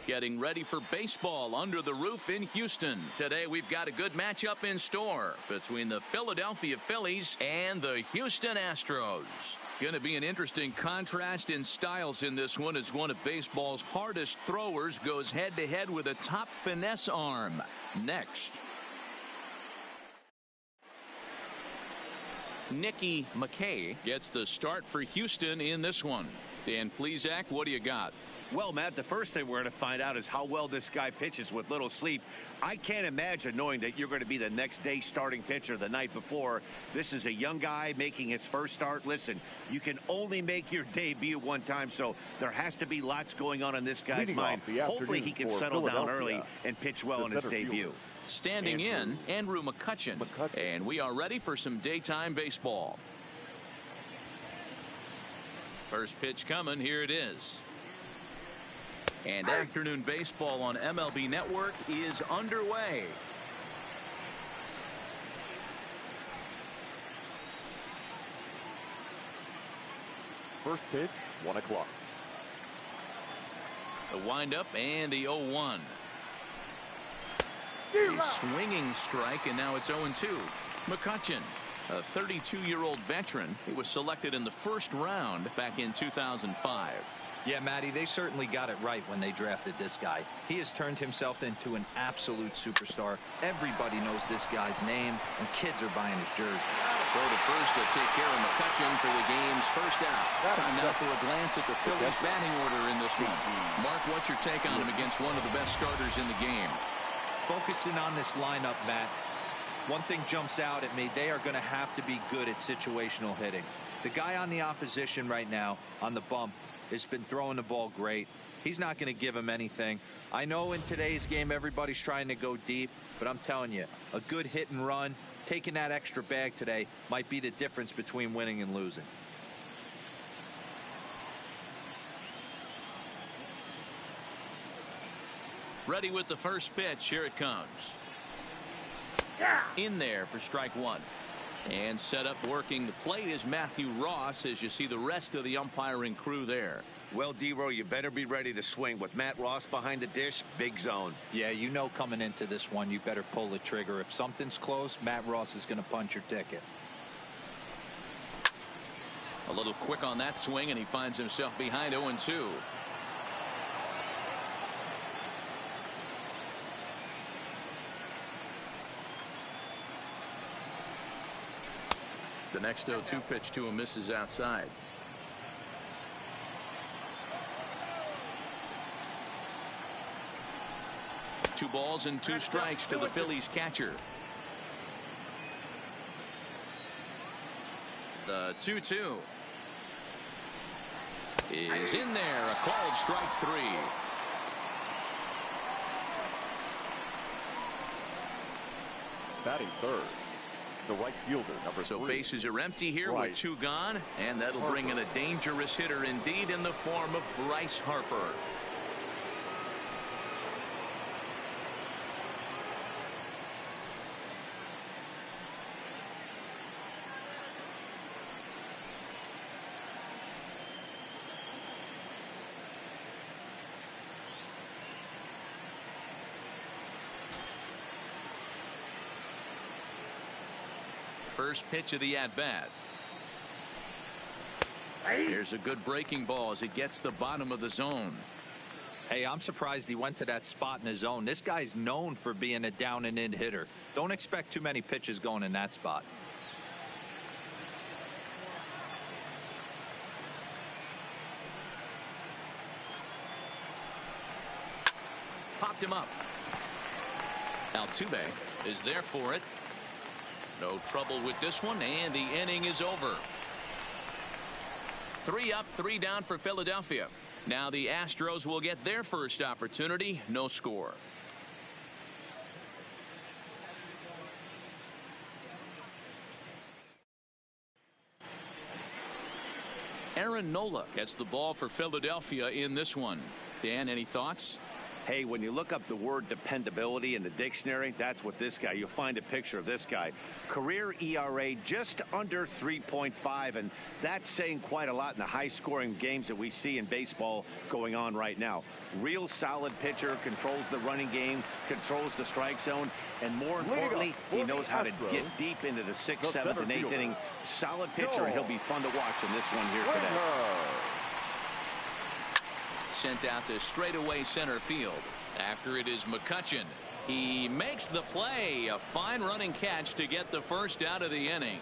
getting ready for baseball under the roof in Houston. Today we've got a good matchup in store between the Philadelphia Phillies and the Houston Astros. Going to be an interesting contrast in styles in this one as one of baseball's hardest throwers goes head-to-head with a top finesse arm. Next. Nicky McKay gets the start for Houston in this one. Dan Plesac, what do you got? Well, Matt, the first thing we're going to find out is how well this guy pitches with little sleep. I can't imagine knowing that you're going to be the next day starting pitcher the night before. This is a young guy making his first start. Listen, you can only make your debut one time, so there has to be lots going on in this guy's mind. Hopefully he can settle down early and pitch well in his debut. Standing in, Andrew McCutchen. And we are ready for some daytime baseball. First pitch coming. Here it is. And afternoon baseball on MLB Network is underway. First pitch, 1 o'clock. The windup and the 0-1. A swinging strike, and now it's 0-2. McCutchen, a 32-year-old veteran. He was selected in the first round back in 2005. Yeah, Matty, they certainly got it right when they drafted this guy. He has turned himself into an absolute superstar. Everybody knows this guy's name, and kids are buying his jersey. Throw to first to take care of McCutchen for the game's first out. Time now for a glance at the Phillies batting order in this one. Mark, what's your take on him against one of the best starters in the game? Focusing on this lineup, Matt, one thing jumps out at me. They are going to have to be good at situational hitting. The guy on the opposition right now on the bump has been throwing the ball great. He's not going to give him anything. I know in today's game everybody's trying to go deep, but I'm telling you, a good hit and run, taking that extra bag today might be the difference between winning and losing. Ready with the first pitch. Here it comes. In there for strike one. And set up working the plate is Matthew Ross as you see the rest of the umpiring crew there. Well, D-Row, you better be ready to swing. With Matt Ross behind the dish, big zone. Yeah, you know coming into this one, you better pull the trigger. If something's close, Matt Ross is going to punch your ticket. A little quick on that swing, and he finds himself behind 0-2. The next 0-2 pitch to him misses outside. Two balls and two strikes to the Phillies catcher. The 2-2 is in there. A called strike three. Batting third, the right fielder, number 3. So bases are empty here with 2 gone, and that'll bring in a dangerous hitter indeed in the form of Bryce Harper. First pitch of the at-bat. Here's a good breaking ball as it gets the bottom of the zone. Hey, I'm surprised he went to that spot in his zone. This guy's known for being a down and in hitter. Don't expect too many pitches going in that spot. Popped him up. Altuve is there for it. No trouble with this one, and the inning is over. 3 up, 3 down for Philadelphia. Now the Astros will get their first opportunity. No score. Aaron Nola gets the ball for Philadelphia in this one. Dan, any thoughts? Hey, when you look up the word dependability in the dictionary, that's what this guy, you'll find a picture of this guy. Career ERA just under 3.5, and that's saying quite a lot in the high-scoring games that we see in baseball going on right now. Real solid pitcher, controls the running game, controls the strike zone, and more importantly, he knows how to get deep into the 6th, 7th, and 8th inning. Solid pitcher, and he'll be fun to watch in this one here today. Sent out to straightaway center field. After it is McCutchen. He makes the play. A fine running catch to get the first out of the inning.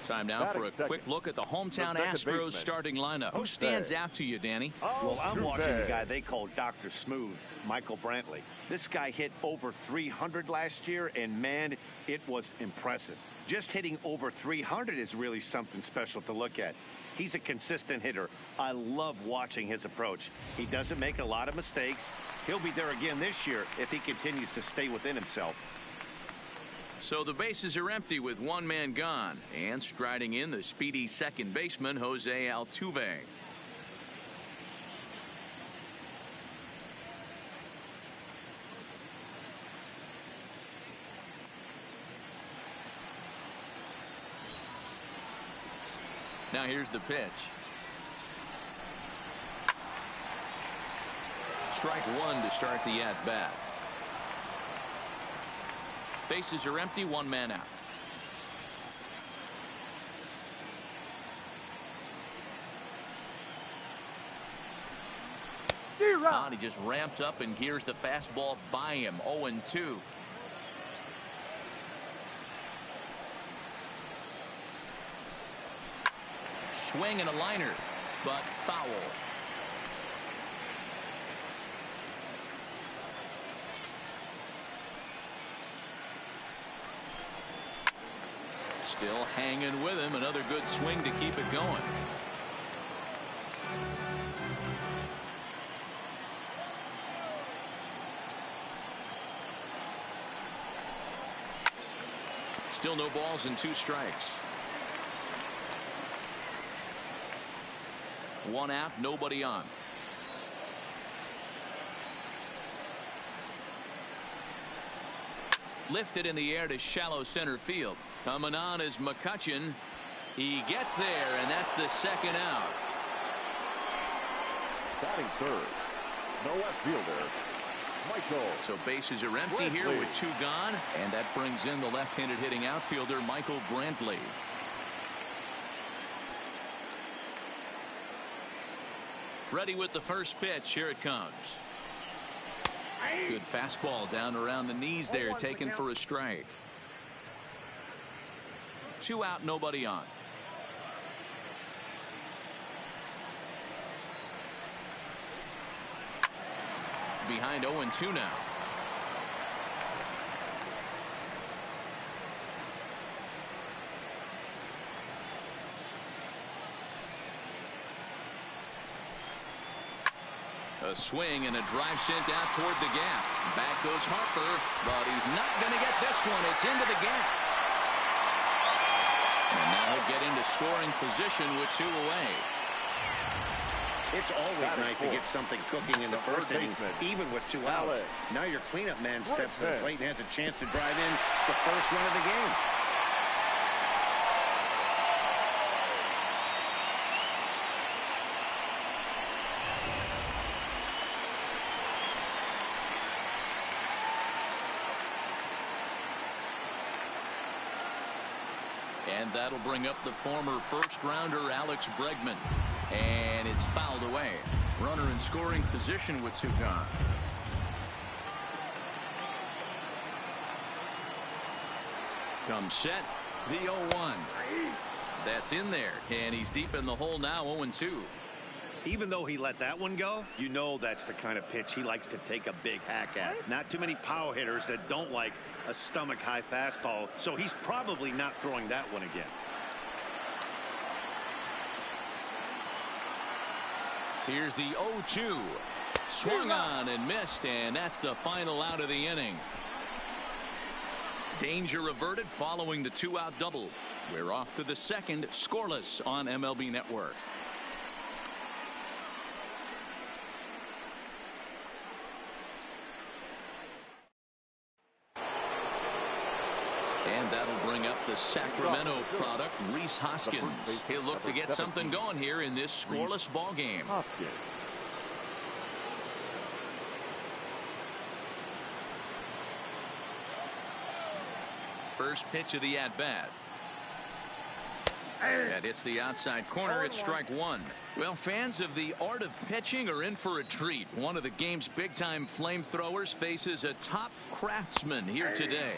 Time now for a quick look at the hometown Astros starting lineup. Who stands out to you, Danny? Well, I'm watching the guy they call Dr. Smooth, Michael Brantley. This guy hit over 300 last year, and man, it was impressive. Just hitting over 300 is really something special to look at. He's a consistent hitter. I love watching his approach. He doesn't make a lot of mistakes. He'll be there again this year if he continues to stay within himself. So the bases are empty with one man gone, and striding in the speedy second baseman Jose Altuve. Now here's the pitch. Strike one to start the at-bat. Bases are empty, one man out. And he just ramps up and gears the fastball by him. 0-2. Swing and a liner, but foul. Still hanging with him. Another good swing to keep it going. Still no balls and 2 strikes. One out, nobody on. Lifted in the air to shallow center field. Coming on is McCutchen. He gets there, and that's the second out. Batting third, no left fielder, Michael. So bases are empty here with 2 gone, and that brings in the left-handed hitting outfielder Michael Brantley. Ready with the first pitch. Here it comes. Good fastball down around the knees there, taken for a strike. 2 out, nobody on. Behind 0-2 now. A swing and a drive sent out toward the gap. Back goes Harper, but he's not going to get this one. It's into the gap. And now he'll get into scoring position with 2 away. It's always nice to get something cooking in the first inning, even with 2 outs. Now your cleanup man steps to the plate and has a chance to drive in the first run of the game. And that'll bring up the former first-rounder Alex Bregman. And it's fouled away. Runner in scoring position with 2 gone. Comes set. The 0-1. That's in there. And he's deep in the hole now, 0-2. Even though he let that one go, you know that's the kind of pitch he likes to take a big hack at. Not too many power hitters that don't like a stomach-high fastball, so he's probably not throwing that one again. Here's the 0-2. Swung on and missed, and that's the final out of the inning. Danger averted following the 2-out double. We're off to the second, scoreless on MLB Network. And that'll bring up the Sacramento product, Rhys Hoskins. He'll look to get something going here in this scoreless ball game. First pitch of the at-bat. That hits the outside corner. It's strike one. Well, fans of the art of pitching are in for a treat. One of the game's big-time flamethrowers faces a top craftsman here today.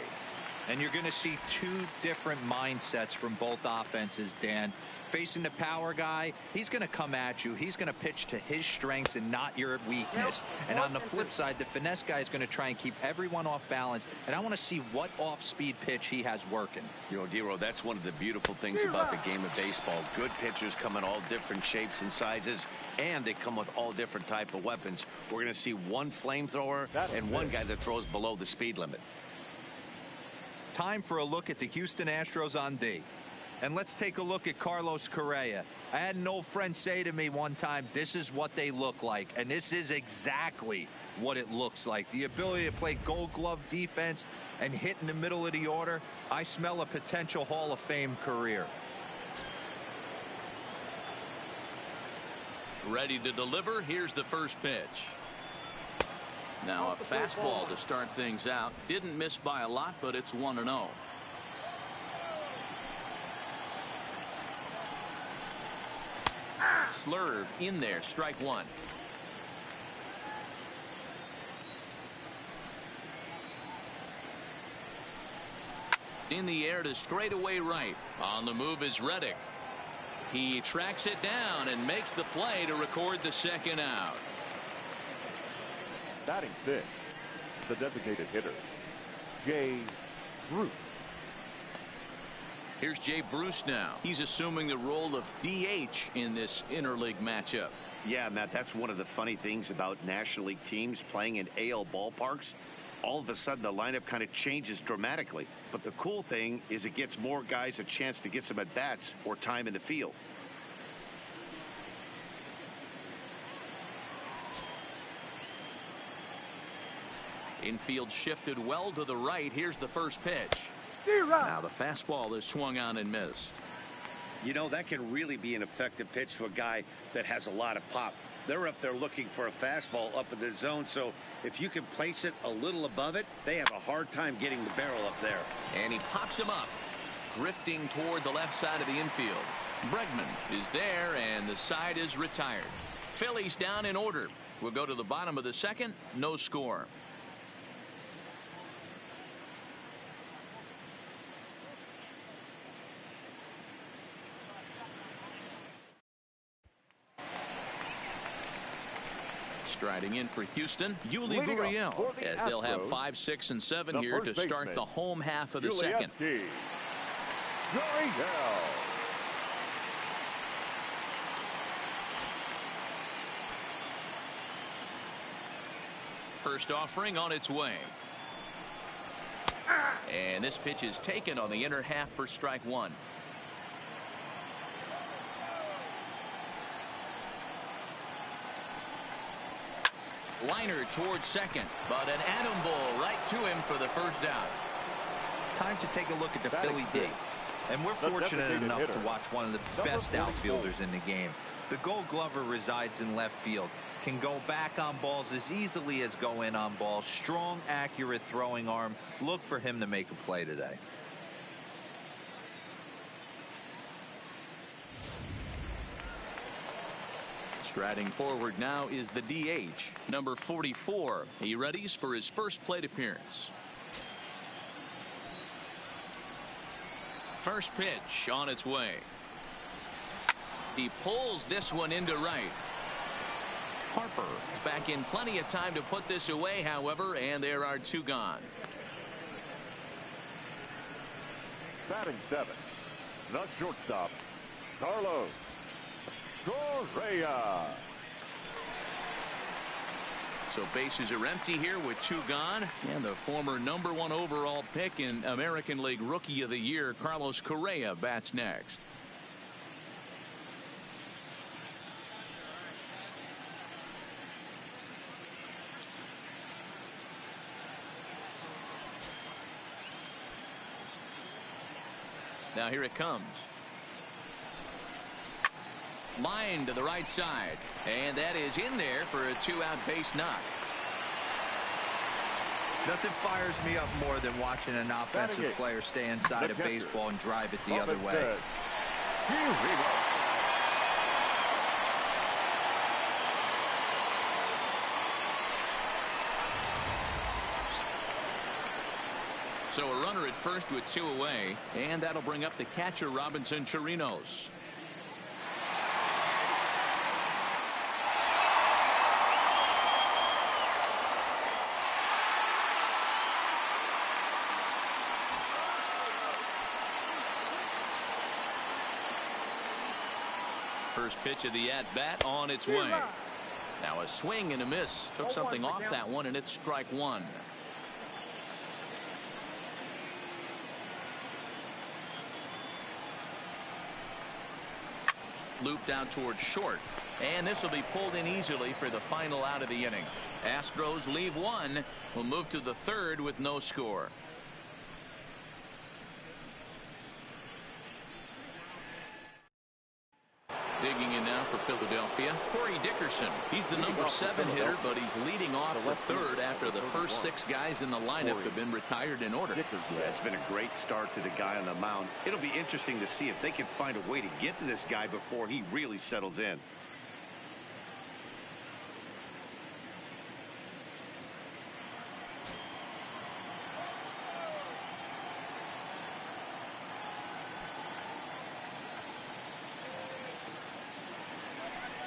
And you're going to see two different mindsets from both offenses, Dan. Facing the power guy, he's going to come at you. He's going to pitch to his strengths and not your weakness. And on the flip side, the finesse guy is going to try and keep everyone off balance. And I want to see what off-speed pitch he has working. You know, D-Row, that's one of the beautiful things about the game of baseball. Good pitchers come in all different shapes and sizes, and they come with all different type of weapons. We're going to see one flamethrower and one guy that throws below the speed limit. Time for a look at the Houston Astros on D. And let's take a look at Carlos Correa. I had an old friend say to me one time, this is what they look like. And this is exactly what it looks like. The ability to play gold glove defense and hit in the middle of the order. I smell a potential Hall of Fame career. Ready to deliver. Here's the first pitch. Now a fastball to start things out. Didn't miss by a lot, but it's 1-0. Slurve in there, strike one. In the air to straightaway right. On the move is Reddick. He tracks it down and makes the play to record the second out. Batting sixth, the designated hitter, Jay Bruce. Here's Jay Bruce now. He's assuming the role of DH in this interleague matchup. Yeah, Matt, that's one of the funny things about National League teams playing in AL ballparks. All of a sudden, the lineup kind of changes dramatically. But the cool thing is it gets more guys a chance to get some at-bats or time in the field. Infield shifted well to the right. Here's the first pitch. Now the fastball is swung on and missed. You know, that can really be an effective pitch to a guy that has a lot of pop. They're up there looking for a fastball up in the zone, so if you can place it a little above it, they have a hard time getting the barrel up there. And he pops him up, drifting toward the left side of the infield. Bregman is there, and the side is retired. Phillies down in order. We'll go to the bottom of the second. No score. Striding in for Houston, Yuli Gurriel, as they'll have 5, 6, and 7 here to start the home half of the second. First offering on its way. And this pitch is taken on the inner half for strike one. Liner towards second, but an atom ball right to him for the first out. Time to take a look at the Philly D. And we're fortunate enough to watch one of the best outfielders in the game. The Gold Glover resides in left field. Can go back on balls as easily as go in on balls. Strong, accurate throwing arm. Look for him to make a play today. Striding forward now is the DH, number 44. He readies for his first plate appearance. First pitch on its way. He pulls this one into right. Harper is back in plenty of time to put this away, however, and there are two gone. Batting seventh, the shortstop, Carlos Correa. So bases are empty here with two gone, and the former #1 overall pick in American League Rookie of the Year, Carlos Correa, bats next. Now here it comes. Line to the right side. And that is in there for a 2-out base knock. Nothing fires me up more than watching an offensive player stay inside a baseball and drive it the other way. So a runner at first with 2 away, and that'll bring up the catcher, Robinson Chirinos. First pitch of the at-bat on its way. Now a swing and a miss. Took something off that one, and it's strike 1. Looped out towards short, and this will be pulled in easily for the final out of the inning. Astros leave 1. Will move to the 3rd with no score. Digging in now for Philadelphia, Corey Dickerson. He's the number 7 hitter, but he's leading off the 3rd after the first 6 guys in the lineup have been retired in order. Yeah, it's been a great start to the guy on the mound. It'll be interesting to see if they can find a way to get to this guy before he really settles in.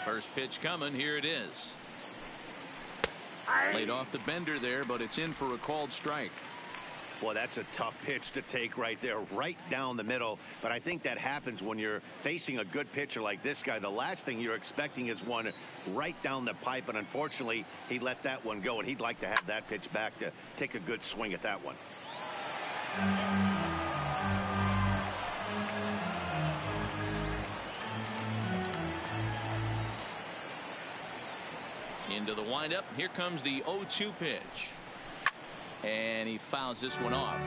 First pitch coming. Here it is. Laid off the bender there, but it's in for a called strike. Well, that's a tough pitch to take right there, right down the middle. But I think that happens when you're facing a good pitcher like this guy. The last thing you're expecting is one right down the pipe, and unfortunately, he let that one go, and he'd like to have that pitch back to take a good swing at that one. Into the windup. Here comes the 0-2 pitch. And he fouls this one off.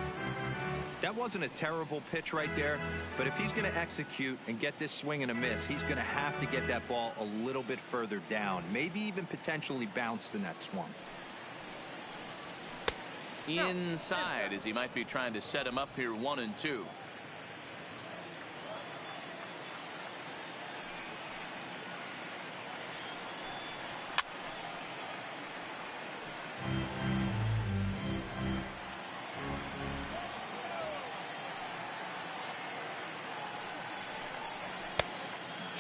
That wasn't a terrible pitch right there, but if he's going to execute and get this swing and a miss, he's going to have to get that ball a little bit further down, maybe even potentially bounce the next one. Inside, as he might be trying to set him up here 1-2.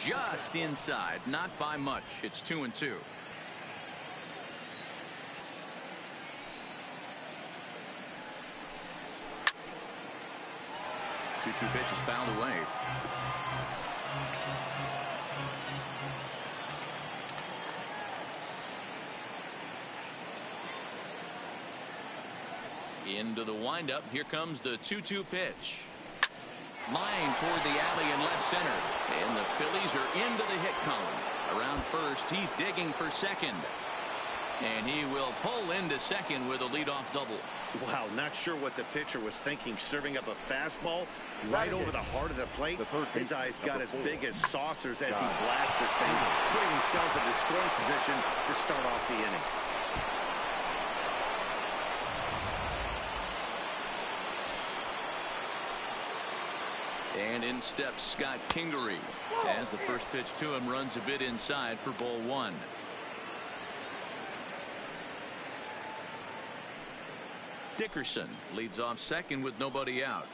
Just inside, not by much. It's 2-2. 2-2 pitch is fouled away. Into the windup. Here comes the 2-2 pitch. Line toward the alley in left center. And the Phillies are into the hit column. Around first, he's digging for second. And he will pull into second with a leadoff double. Wow, not sure what the pitcher was thinking, serving up a fastball right over the heart of the plate. His eyes got as big as saucers as he blasts this thing, putting himself in the scoring position to start off the inning. And in steps Scott Kingery as the first pitch to him runs a bit inside for ball 1. Dickerson leads off second with nobody out.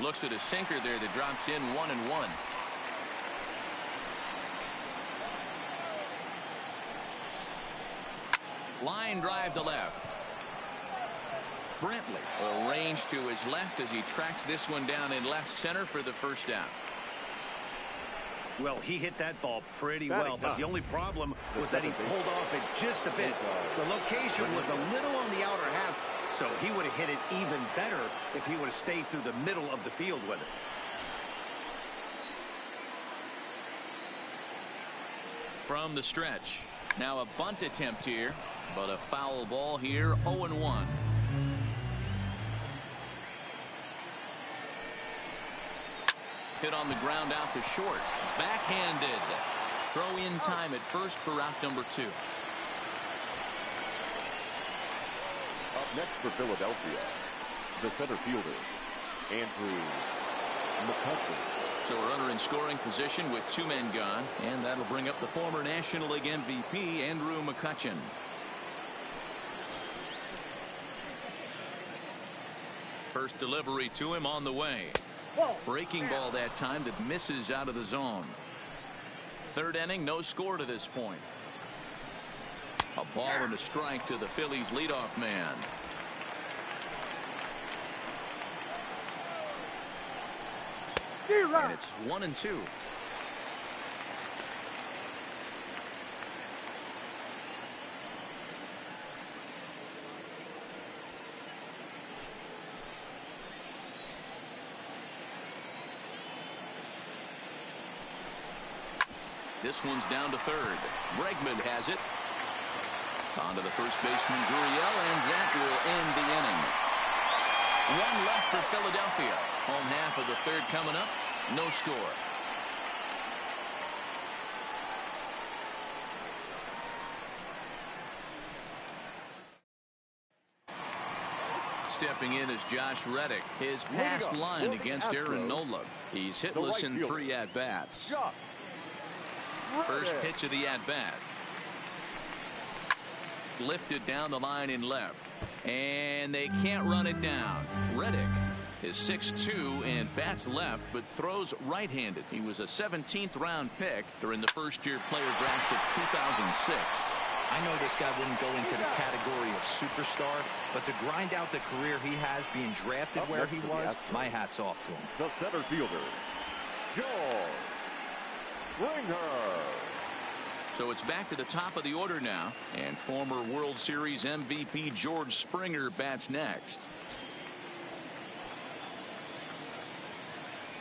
Looks at a sinker there that drops in 1-1. Line drive to left. Brantley arranged to his left as he tracks this one down in left center for the first out. Well, he hit that ball pretty well, but the only problem was that he pulled off it just a bit. The location was a little on the outer half, so he would have hit it even better if he would have stayed through the middle of the field with it. From the stretch. Now a bunt attempt here, but a foul ball here, 0-1. Hit on the ground out to short. Backhanded. Throw in time at first for out number 2. Up next for Philadelphia, the center fielder, Andrew McCutcheon. So a runner in scoring position with 2 men gone, and that'll bring up the former National League MVP, Andrew McCutcheon. First delivery to him on the way. Breaking ball that time that misses out of the zone. 3rd inning, no score to this point. A ball and a strike to the Phillies leadoff man. And it's 1-2. This one's down to 3rd. Bregman has it. On to the first baseman, Gurriel, and that will end the inning. 1 left for Philadelphia. Home half of the 3rd coming up. No score. Stepping in is Josh Reddick. His past line against Aaron Nola. He's hitless in 3 at-bats. First pitch of the at-bat. Lifted down the line in left. And they can't run it down. Reddick is 6'2" and bats left, but throws right-handed. He was a 17th round pick during the first-year player draft of 2006. I know this guy wouldn't go into the category of superstar, but to grind out the career he has being drafted where he was, my hat's off to him. The center fielder, George Springer. So it's back to the top of the order now, and former World Series MVP George Springer bats next.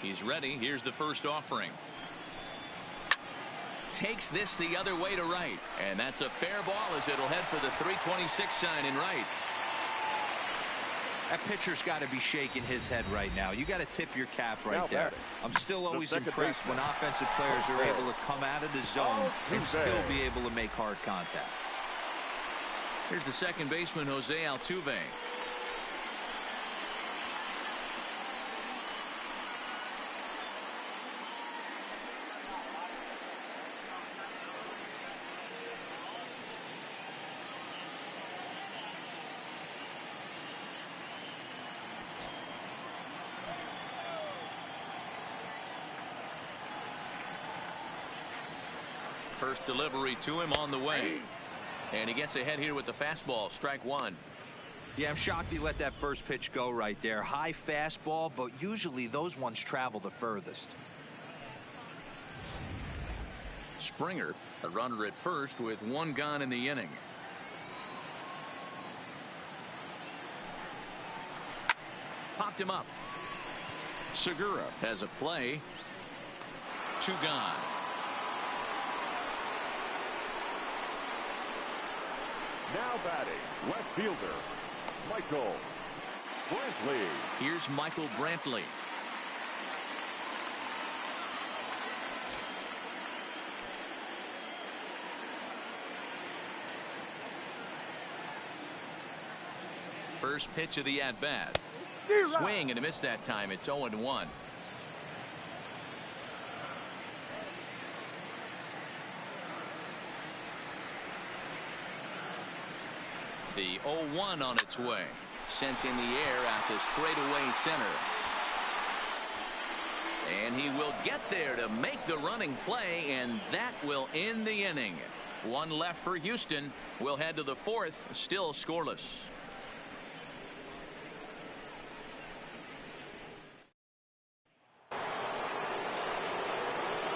He's ready. Here's the first offering. Takes this the other way to right, and that's a fair ball as it'll head for the 326 sign in right. That pitcher's got to be shaking his head right now. You got to tip your cap right there. I'm still always impressed when offensive players are able to come out of the zone and still be able to make hard contact. Here's the second baseman, Jose Altuve. First delivery to him on the way. And he gets ahead here with the fastball. Strike 1. Yeah, I'm shocked he let that first pitch go right there. High fastball, but usually those ones travel the furthest. Springer, a runner at first with 1 gone in the inning. Popped him up. Segura has a play. 2 gone. Now batting, left fielder, Michael Brantley. Here's Michael Brantley. First pitch of the at-bat. Swing and a miss that time. It's 0-1. The 0-1 on its way. Sent in the air out to straightaway center. And he will get there to make the running play, and that will end the inning. 1 left for Houston. We'll head to the 4th, still scoreless.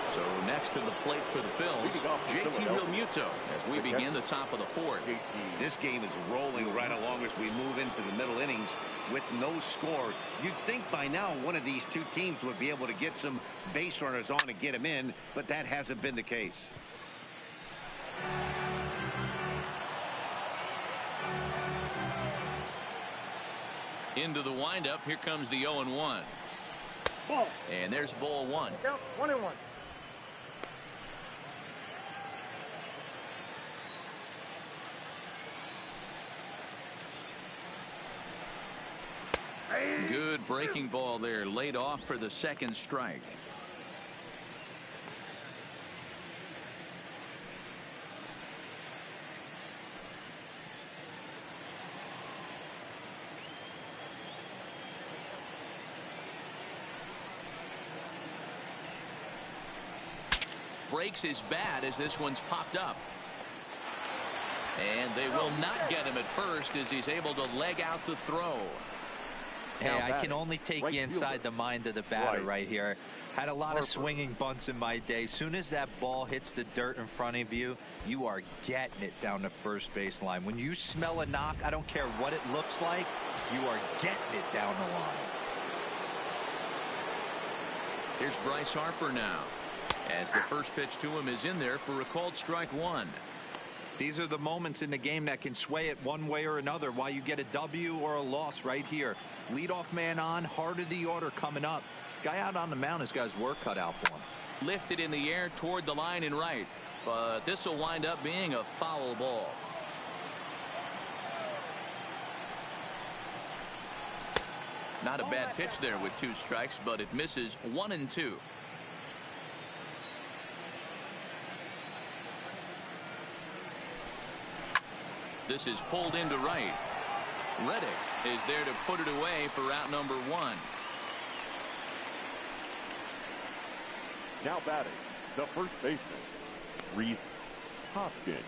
So next to the plate for the Phils, JT Realmuto as we begin the top of the 4th. This game is rolling right along as we move into the middle innings with no score. You'd think by now one of these 2 teams would be able to get some base runners on and get them in, but that hasn't been the case. Into the windup. Here comes the 0-1. Ball. And there's ball one. Count 1-1. Good breaking ball there, laid off for the second strike. Breaks his bat as this one's popped up. And they will not get him at first as he's able to leg out the throw. Hey, I can only take you inside the mind of the batter right here. Had a lot of swinging bunts in my day. Soon as that ball hits the dirt in front of you, you are getting it down the first base line. When you smell a knock, I don't care what it looks like, you are getting it down the line. Here's Bryce Harper now, as the first pitch to him is in there for a called strike one. These are the moments in the game that can sway it one way or another, why you get a W or a loss right here. Leadoff man on, heart of the order coming up. Guy out on the mound has got his work cut out for him. Lifted in the air toward the line and right, but this will wind up being a foul ball. Not a bad pitch there with 2 strikes, but it misses 1-2. This is pulled into right. Reddick is there to put it away for out number 1. Now batting, the first baseman, Rhys Hoskins.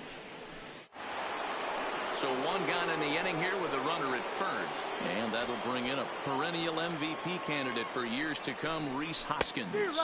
So 1 gone in the inning here with a runner at first. And that'll bring in a perennial MVP candidate for years to come, Rhys Hoskins.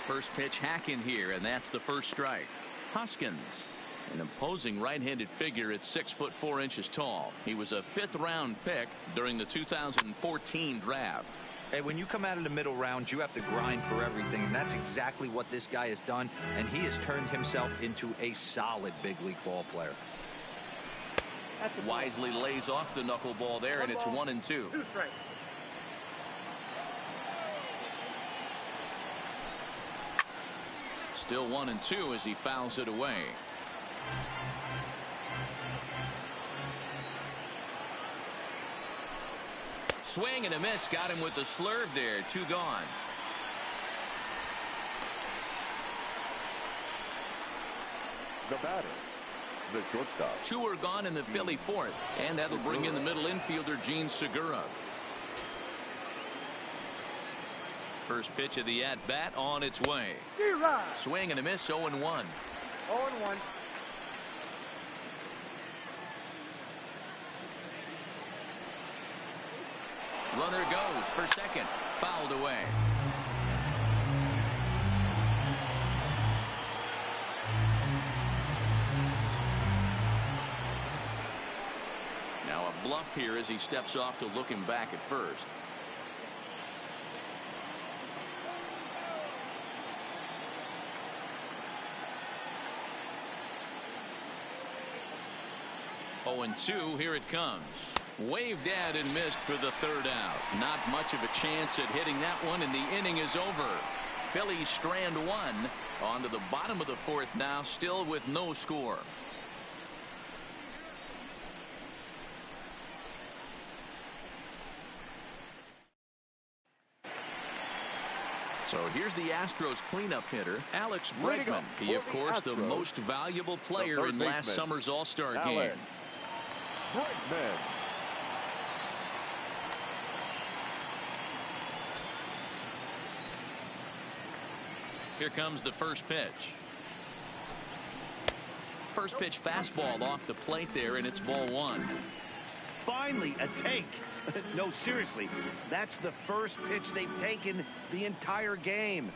First pitch hacking here, and that's the first strike. Hoskins, an imposing right-handed figure at 6'4" tall. He was a 5th-round pick during the 2014 draft. Hey, when you come out of the middle rounds, you have to grind for everything, and that's exactly what this guy has done, and he has turned himself into a solid big league ball player. Wisely lays off the knuckleball there, and it's 1-2. 2 strikes. Still 1-2 as he fouls it away. Swing and a miss, got him with the slurve there. 2 gone. The batter, the shortstop. 2 are gone in the Philly 4th, and that'll bring in the middle infielder, Gene Segura. First pitch of the at-bat on its way. Swing and a miss, 0-1. 0-1. Runner goes for second. Fouled away. Now a bluff here as he steps off to look him back at first. Oh, and 2, here it comes. Waved at and missed for the 3rd out. Not much of a chance at hitting that one, and the inning is over. Phillies strand 1 onto the bottom of the 4th now, still with no score. So here's the Astros cleanup hitter, Alex Bregman. He, of course, the most valuable player in last summer's All-Star game. Bregman. Here comes the first pitch. First pitch fastball off the plate there, and it's ball 1. Finally a take. No, seriously, that's the first pitch they've taken the entire game.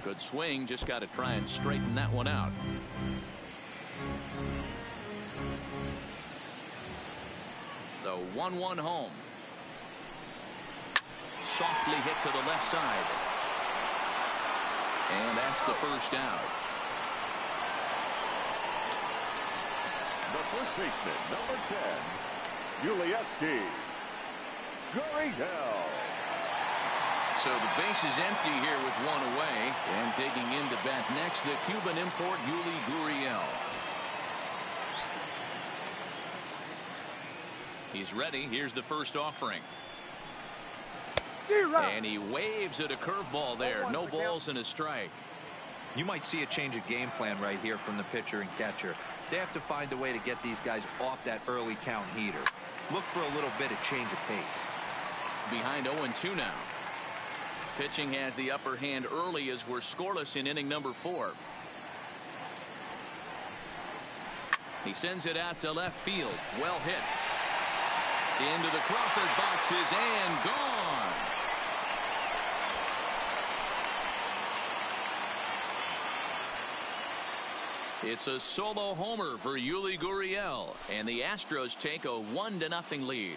Good swing, just got to try and straighten that one out. The 1-1 home. Softly hit to the left side. And that's the first out. The first baseman, number 10, Yulieski. Gurriel. So the base is empty here with one away. And digging in to bat next, the Cuban import Yuli Gurriel. He's ready. Here's the first offering. And he waves at a curveball there. No balls and a strike. You might see a change of game plan right here from the pitcher and catcher. They have to find a way to get these guys off that early count heater. Look for a little bit of change of pace. Behind 0-2 now. Pitching has the upper hand early as we're scoreless in inning number 4. He sends it out to left field. Well hit. Into the Crawford boxes and gone. It's a solo homer for Yuli Gurriel, and the Astros take a 1-0 lead.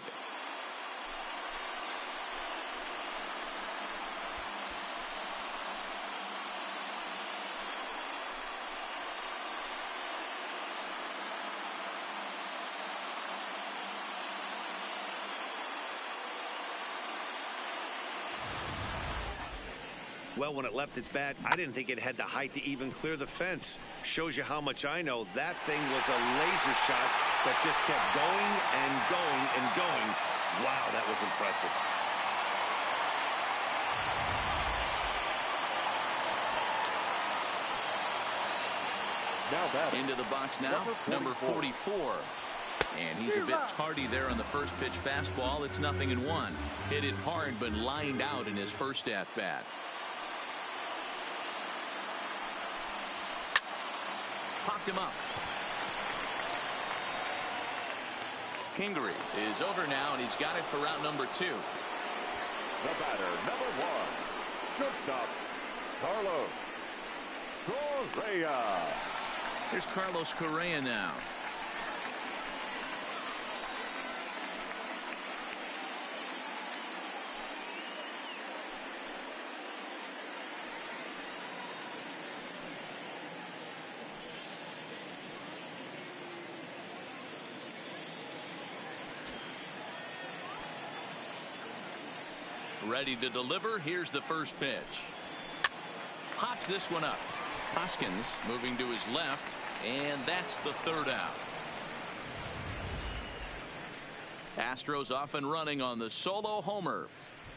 Well, when it left its bat, I didn't think it had the height to even clear the fence. Shows you how much I know. That thing was a laser shot that just kept going and going and going. Wow, that was impressive. Now batting. Into the box now, number 44. And he's a bit tardy there on the first pitch fastball. It's 0-1. Hit it hard, but lined out in his first at-bat. Popped him up. Kingery is over now, and he's got it for route number 2. The batter, number 1, shortstop, Carlos Correa. Here's Carlos Correa now. Ready to deliver. Here's the first pitch. Pops this one up. Hoskins moving to his left, and that's the third out. Astros off and running on the solo homer.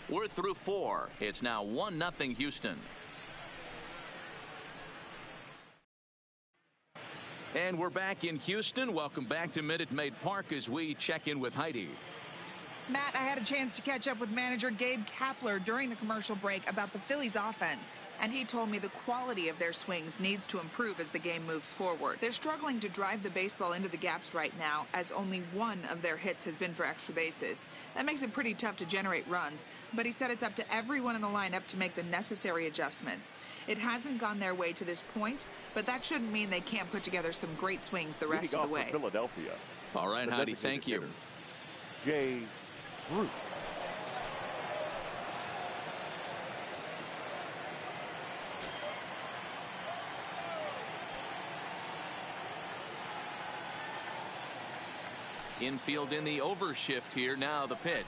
We're through 4. It's now 1-0 Houston. And we're back in Houston. Welcome back to Minute Maid Park as we check in with Heidi. Matt, I had a chance to catch up with manager Gabe Kapler during the commercial break about the Phillies offense, and he told me the quality of their swings needs to improve as the game moves forward. They're struggling to drive the baseball into the gaps right now, as only one of their hits has been for extra bases. That makes it pretty tough to generate runs, but he said it's up to everyone in the lineup to make the necessary adjustments. It hasn't gone their way to this point, but that shouldn't mean they can't put together some great swings the rest of the way. Philadelphia. All right, Heidi, thank you. Jay Bruce. Infield in the overshift here. Now the pitch.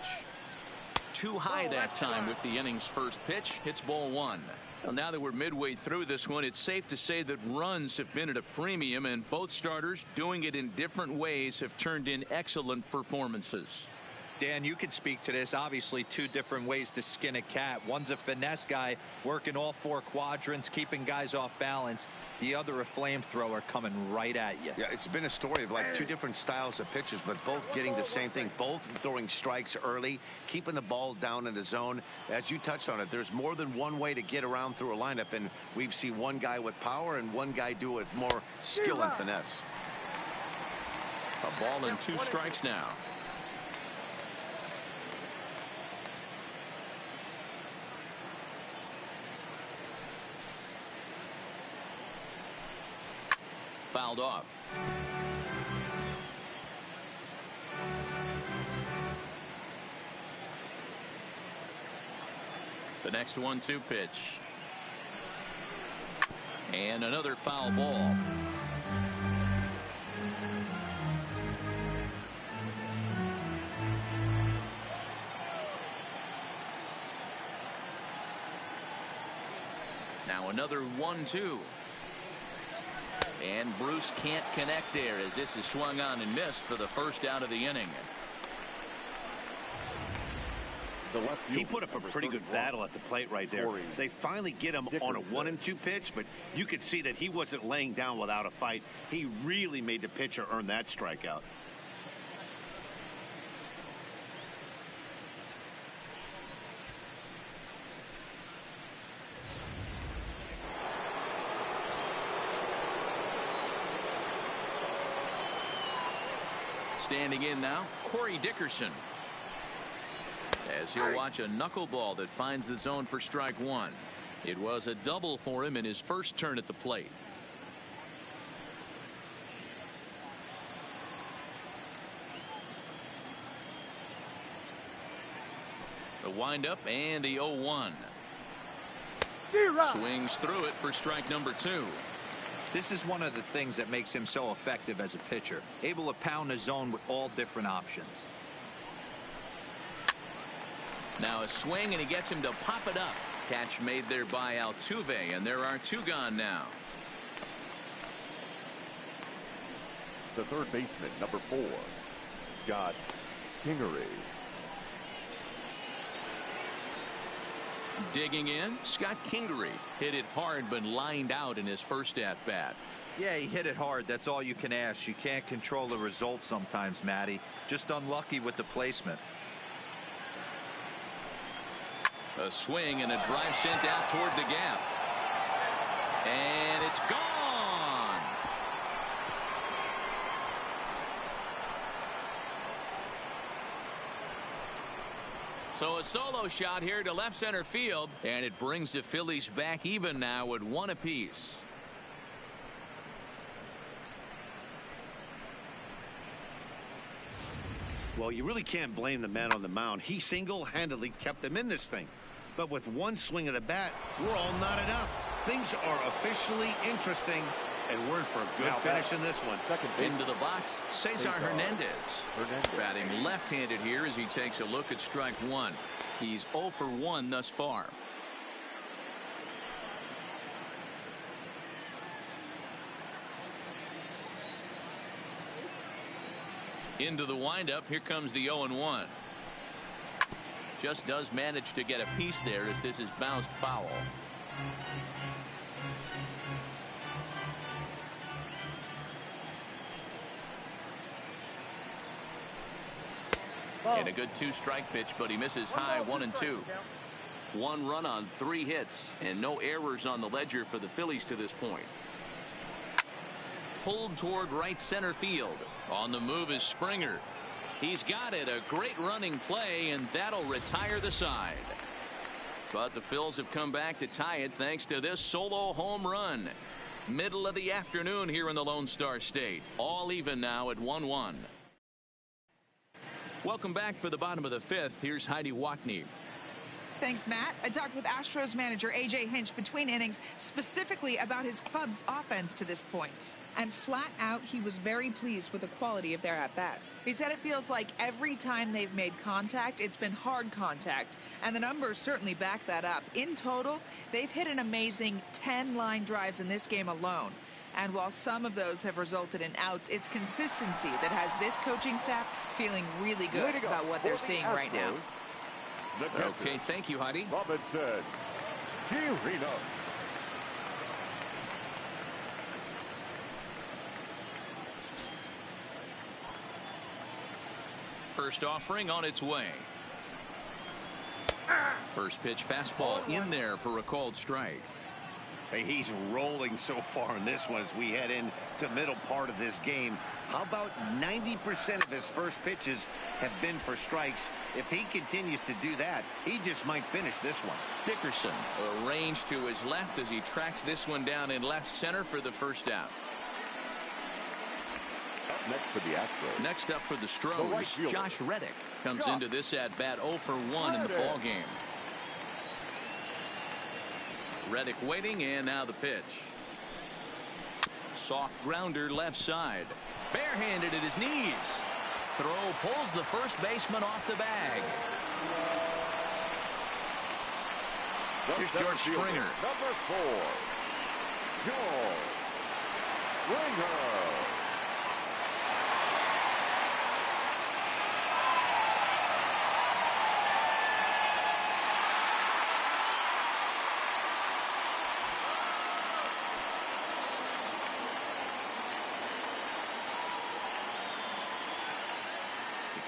Too high that time with the inning's first pitch. Hits ball 1. Well, now that we're midway through this one, it's safe to say that runs have been at a premium, and both starters, doing it in different ways, have turned in excellent performances. Dan, you can speak to this. Obviously, 2 different ways to skin a cat. One's a finesse guy working all 4 quadrants, keeping guys off balance. The other a flamethrower coming right at you. Yeah, it's been a story of like 2 different styles of pitchers, but both getting the same thing. Both throwing strikes early, keeping the ball down in the zone. As you touched on it, there's more than one way to get around through a lineup, and we've seen one guy with power and one guy do it with more skill and finesse. A ball and 2 strikes now. Fouled off. The next 1-2 pitch. And another foul ball. Now another 1-2. And Bruce can't connect there as this is swung on and missed for the first out of the inning. He put up a pretty good battle at the plate right there. They finally get him on a 1-2 pitch, but you could see that he wasn't laying down without a fight. He really made the pitcher earn that strikeout. Standing in now, Corey Dickerson. As he'll watch a knuckleball that finds the zone for strike one. It was a double for him in his first turn at the plate. The windup and the 0-1. Swings through it for strike number 2. This is one of the things that makes him so effective as a pitcher, able to pound the zone with all different options. Now a swing and he gets him to pop it up. Catch made there by Altuve, and there are 2 gone now. The third baseman, number 4, Scott Kingery. Digging in, Scott Kingery hit it hard but lined out in his first at bat. Yeah, he hit it hard. That's all you can ask. You can't control the result sometimes, Matty. Just unlucky with the placement. A swing and a drive sent out toward the gap. And it's gone. So a solo shot here to left center field, and it brings the Phillies back even now at 1 apiece. Well, you really can't blame the man on the mound. He single-handedly kept them in this thing. But with one swing of the bat, we're all knotted up. Things are officially interesting, and we're in for a good finish in this one. Into the box, Cesar Hernandez. Batting left-handed here as he takes a look at strike one. He's 0 for 1 thus far. Into the windup, here comes the 0-1. Just does manage to get a piece there as this is bounced foul. And a good 2-strike pitch, but he misses high 1-2. 1 run on 3 hits and no errors on the ledger for the Phillies to this point. Pulled toward right center field. On the move is Springer. He's got it. A great running play, and that'll retire the side. But the Phils have come back to tie it thanks to this solo home run. Middle of the afternoon here in the Lone Star State. All even now at 1-1. Welcome back for the bottom of the 5th. Here's Heidi Watney. Thanks, Matt. I talked with Astros manager A.J. Hinch between innings specifically about his club's offense to this point. And flat out, he was very pleased with the quality of their at-bats. He said it feels like every time they've made contact, it's been hard contact. And the numbers certainly back that up. In total, they've hit an amazing 10 line drives in this game alone. And while some of those have resulted in outs, it's consistency that has this coaching staff feeling really good about what they're seeing right now. Okay, thank you, Heidi. Robinson Chirino. First offering on its way. First pitch fastball in there for a called strike. Hey, he's rolling so far in this one as we head into middle part of this game. How about 90% of his first pitches have been for strikes? If he continues to do that, he just might finish this one. Dickerson arranged to his left as he tracks this one down in left center for the first out. Up next for the Astros. Next up for the Stros, Josh Reddick comes into this at bat 0 for 1 in the ball game. Reddick waiting, and now the pitch. Soft grounder left side. Barehanded at his knees. Throw pulls the first baseman off the bag. Here's George Springer. Number 4, George Springer.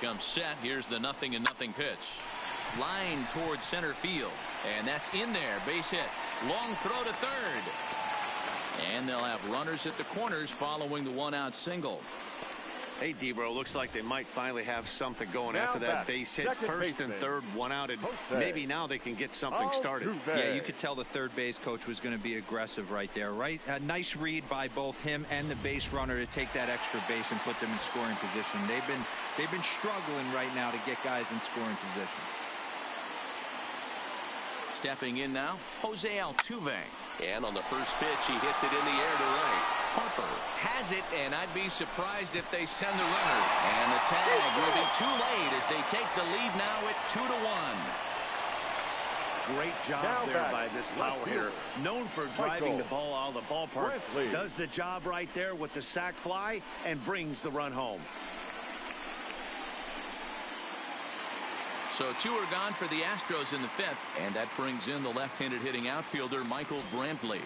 Comes set. Here's the 0-0 pitch. Line towards center field. And that's in there. Base hit. Long throw to third. And they'll have runners at the corners following the 1-out single. Hey, Debro, looks like they might finally have something going Now after that base hit. First and third, 1 out, and maybe now they can get something started. Yeah, you could tell the third base coach was going to be aggressive right there. Right, a nice read by both him and the base runner to take that extra base and put them in scoring position. They've been struggling right now to get guys in scoring position. Stepping in now, Jose Altuve. And on the first pitch, he hits it in the air to right. Harper has it, and I'd be surprised if they send the runner. And the tag will be too late as they take the lead now at 2-1. Great job there by this power hitter. Known for driving the ball out of the ballpark. Does the job right there with the sac fly and brings the run home. So 2 are gone for the Astros in the 5th, and that brings in the left-handed hitting outfielder Michael Brantley.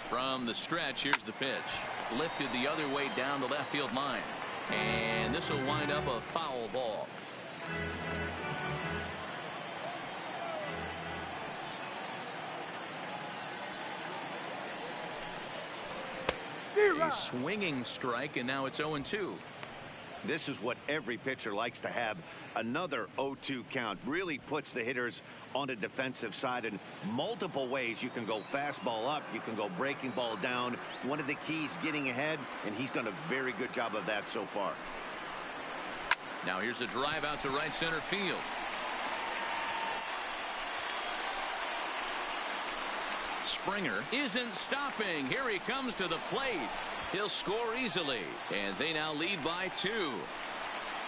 From the stretch, here's the pitch. Lifted the other way down the left field line. And this will wind up a foul ball. A swinging strike, and now it's 0-2. This is what every pitcher likes to have. Another 0-2 count really puts the hitters on the defensive side in multiple ways. You can go fastball up, you can go breaking ball down. One of the keys, getting ahead, and he's done a very good job of that so far. Now here's a drive out to right center field. Springer isn't stopping. Here he comes to the plate. He'll score easily, and they now lead by 2.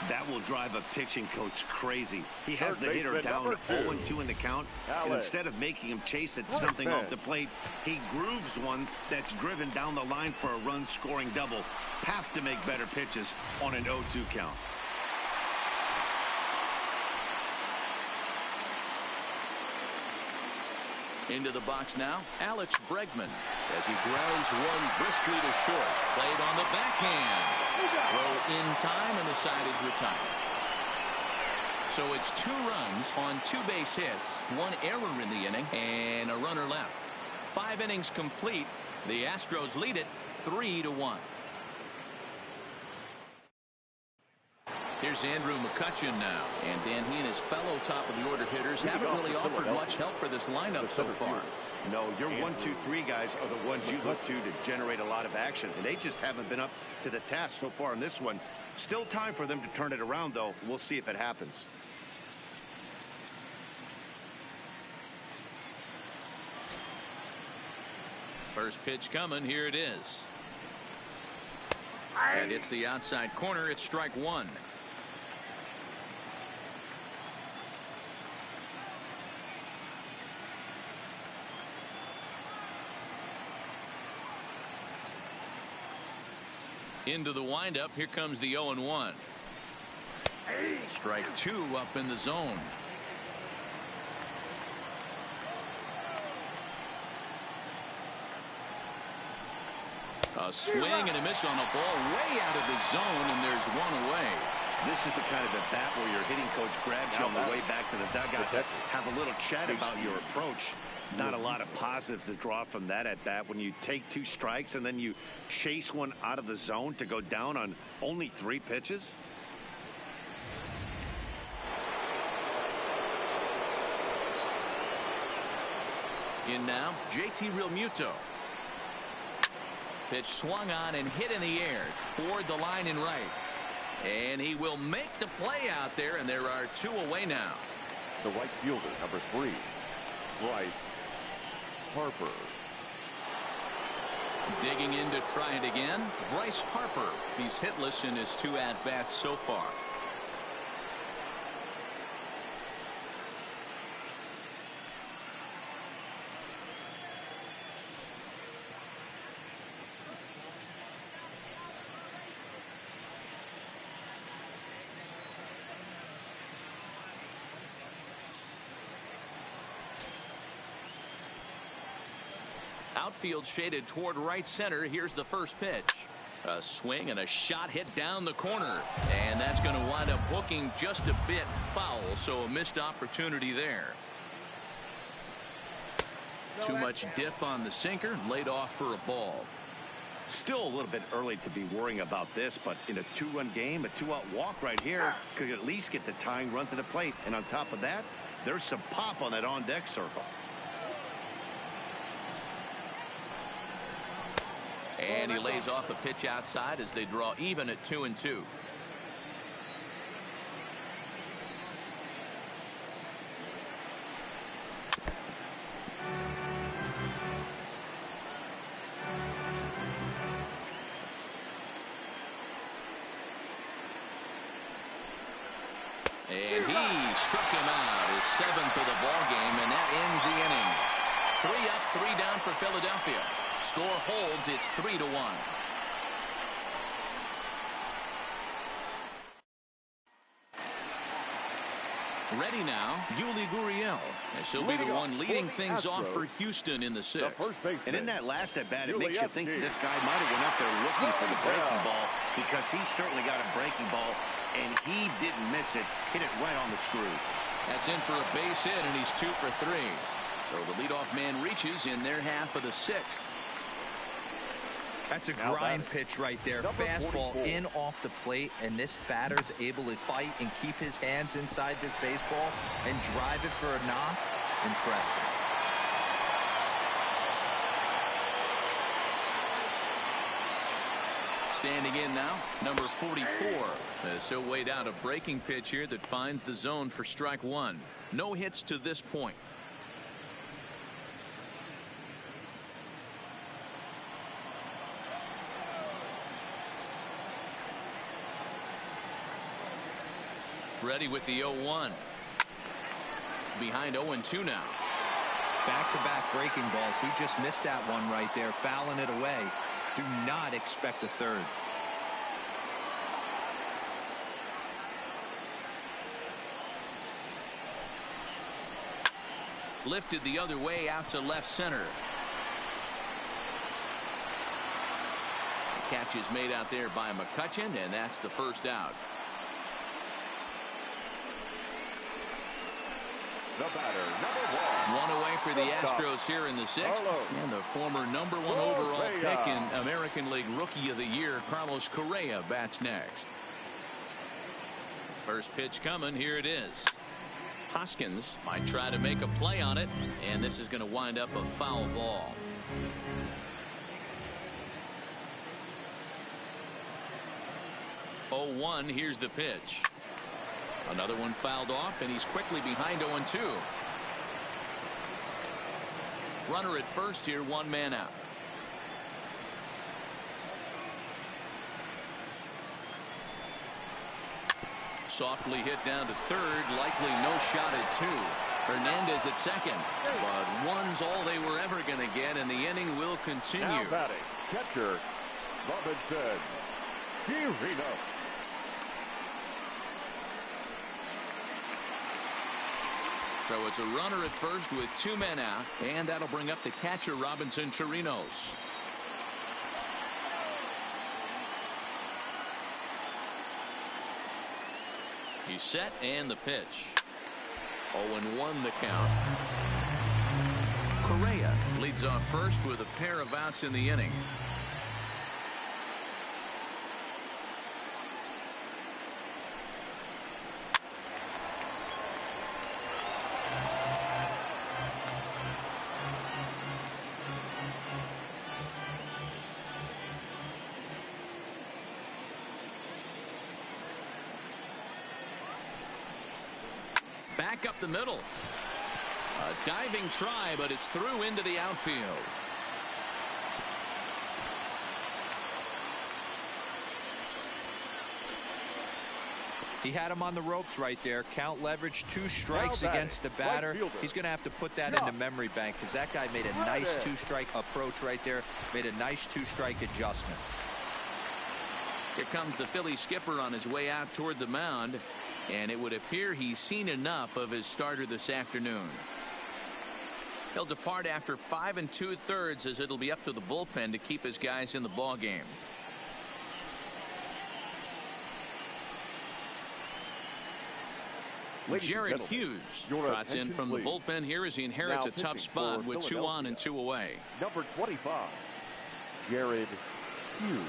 That will drive a pitching coach crazy. He has the hitter down 0-2 in the count, and instead of making him chase at something off the plate, he grooves one that's driven down the line for a run-scoring double. Have to make better pitches on an 0-2 count. Into the box now, Alex Bregman, as he grounds one briskly to short. Played on the backhand. Throw in time, and the side is retired. So it's 2 runs on 2 base hits, 1 error in the inning, and a runner left. 5 innings complete. The Astros lead it 3-1. Here's Andrew McCutchen now, and Dan he and his fellow top of the order hitters haven't really offered much help for this lineup so far. No, your 1, 2, 3 guys are the ones you look to generate a lot of action, and they just haven't been up to the task so far in this one. Still time for them to turn it around, though. We'll see if it happens. First pitch coming. Here it is. And it's the outside corner. It's strike 1. Into the windup. Here comes the 0-1. Strike 2 up in the zone. A swing and a miss on a ball way out of the zone, and there's 1 away. This is the kind of at bat where your hitting coach grabs you on the way back to the dugout to have a little chat about your approach. Not a lot of positives to draw from that at bat when you take 2 strikes and then you chase one out of the zone to go down on only 3 pitches. In now, JT Realmuto. Pitch swung on and hit in the air toward the line and right. And he will make the play out there, and there are 2 away now. The right fielder, number 3, Bryce Harper. Digging in to try it again, Bryce Harper. He's hitless in his 2 at-bats so far. Outfield shaded toward right center. Here's the first pitch. A swing and a shot hit down the corner. And that's going to wind up hooking just a bit foul. So a missed opportunity there. Too much dip on the sinker. Laid off for a ball. Still a little bit early to be worrying about this, but in a 2-run game, a 2-out walk right here could at least get the tying run to the plate. And on top of that, there's some pop on that on-deck circle. And he lays off a pitch outside as they draw even at 2-2. And he struck him out, his 7th of the ball game, and that ends the inning. 3 up, 3 down for Philadelphia. Score holds. It's 3-1. Ready now, Yuli Gurriel, as he'll be the one leading things off for Houston in the 6th. And in that last at bat, it makes you think this guy might have went up there looking for the breaking ball, because he certainly got a breaking ball, and he didn't miss it. Hit it right on the screws. That's in for a base hit, and he's 2 for 3. So the leadoff man reaches in their half of the 6th. That's a grind pitch right there. Fastball in off the plate, and this batter's able to fight and keep his hands inside this baseball and drive it for a knock. Impressive. Standing in now, number 44. As he'll wait out a breaking pitch here that finds the zone for strike 1. No hits to this point. Ready with the 0-1. Behind 0-2 now. Back-to-back breaking balls. He just missed that one right there, fouling it away. Do not expect a third. Lifted the other way out to left center. The catch is made out there by McCutchen, and that's the first out. The batter, number 1. One away for the Astros here in the 6th. And the former number 1 overall pick in American League Rookie of the Year, Carlos Correa, bats next. First pitch coming. Here it is. Hoskins might try to make a play on it, and this is going to wind up a foul ball. Oh, 1. Here's the pitch. Another one fouled off, and he's quickly behind 0-2. Runner at first here, 1 man out. Softly hit down to third, likely no shot at 2. Hernandez at second, but 1's all they were ever going to get, and the inning will continue. Now batting, catcher Robinson Chirino. So it's a runner at first with 2 men out, and that'll bring up the catcher Robinson Chirinos. He's set, and the pitch. 0-1 the count. Correa leads off first with a pair of outs in the inning. Back up the middle. A diving try, but it's through into the outfield. He had him on the ropes right there. Count leverage, 2 strikes against the batter. He's going to have to put that into memory bank, because that guy made a nice 2-strike approach right there. Made a nice 2-strike adjustment. Here comes the Philly skipper on his way out toward the mound, and it would appear he's seen enough of his starter this afternoon. He'll depart after 5 2/3 as it'll be up to the bullpen to keep his guys in the ball game. Jared Hughes trots in from the bullpen here as he inherits a tough spot with 2 on and 2 away. Number 25, Jared Hughes.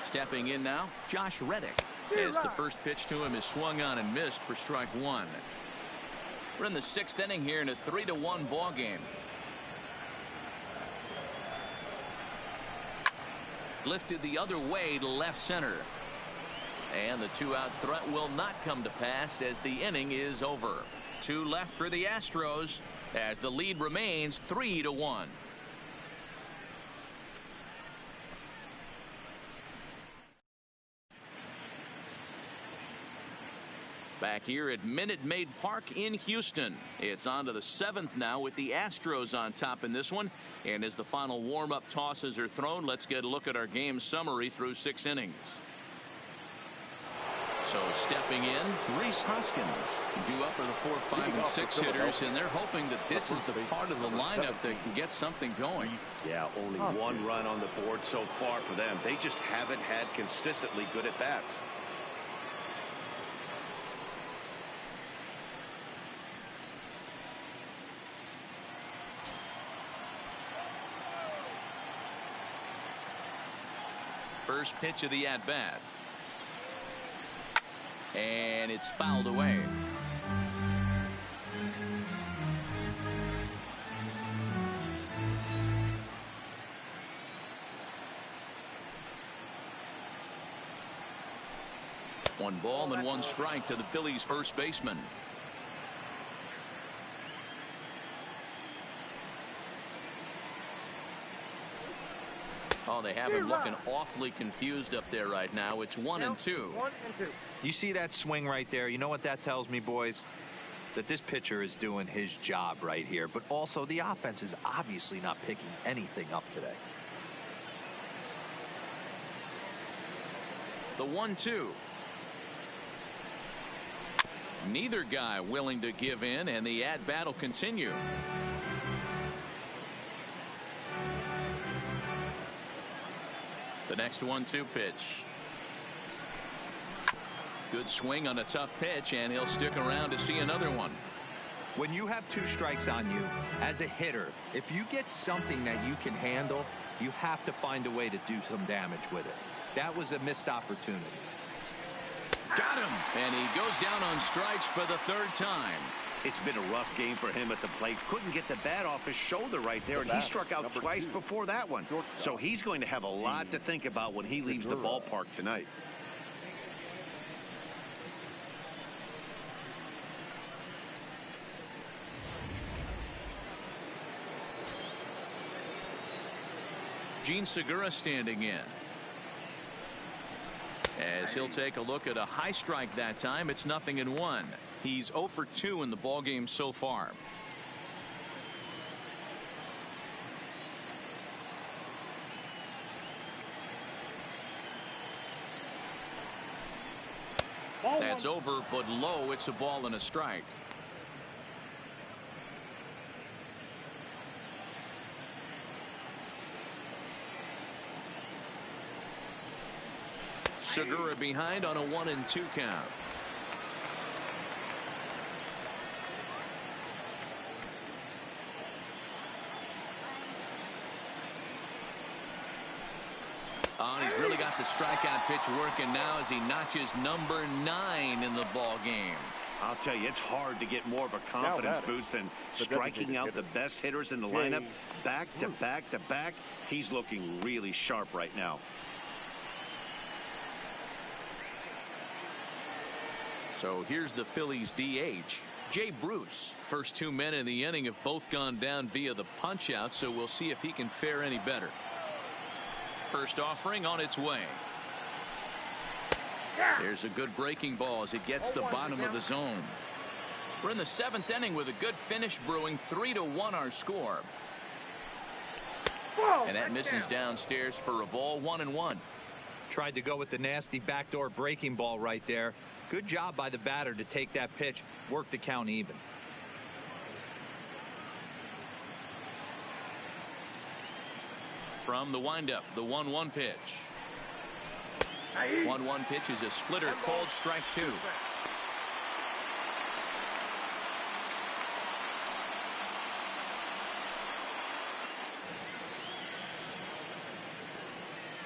Stepping in now, Josh Reddick. As the first pitch to him is swung on and missed for strike 1. We're in the 6th inning here in a 3-1 ball game. Lifted the other way to left center. And the 2-out threat will not come to pass as the inning is over. 2 left for the Astros as the lead remains 3-1. Back here at Minute Maid Park in Houston. It's on to the 7th now with the Astros on top in this one. And as the final warm-up tosses are thrown, let's get a look at our game summary through 6 innings. So stepping in, Rhys Hoskins. Due up are the 4, 5, and 6 hitters, and they're hoping that this is the part of the lineup that can get something going. Yeah, only 1 run on the board so far for them. They just haven't had consistently good at-bats. First pitch of the at-bat. And it's fouled away. One ball and 1 strike to the Phillies first baseman. Oh, they have him looking awfully confused up there right now. It's 1-2. You see that swing right there? You know what that tells me, boys? That this pitcher is doing his job right here. But also the offense is obviously not picking anything up today. The 1-2. Neither guy willing to give in, and the at-bat will continue. The next 1-2 pitch. Good swing on a tough pitch, and he'll stick around to see another one. When you have 2 strikes on you as a hitter, if you get something that you can handle, you have to find a way to do some damage with it. That was a missed opportunity. Got him, and he goes down on strikes for the 3rd time. It's been a rough game for him at the plate. Couldn't get the bat off his shoulder right there, and he struck out twice before that one. So he's going to have a lot to think about when he leaves the ballpark tonight. Gene Segura standing in. As he'll take a look at a high strike that time. It's 0-1. He's 0 for 2 in the ball game so far. That's over but low. It's a ball and a strike. Segura behind on a 1-2 count. Oh, he's really got the strikeout pitch working now as he notches number 9 in the ball game. I'll tell you, it's hard to get more of a confidence boost than striking out the best hitters in the lineup. Back to back to back. He's looking really sharp right now. So here's the Phillies DH, Jay Bruce. First 2 men in the inning have both gone down via the punch out, so we'll see if he can fare any better. First offering on its way. There's a good breaking ball as it gets the bottom of the zone. We're in the 7th inning with a good finish brewing. 3-1 our score. And that misses downstairs for a ball. 1-1. Tried to go with the nasty backdoor breaking ball right there. Good job by the batter to take that pitch, work the count even. From the windup, the 1-1 pitch. 1-1 pitch is a splitter, called strike 2.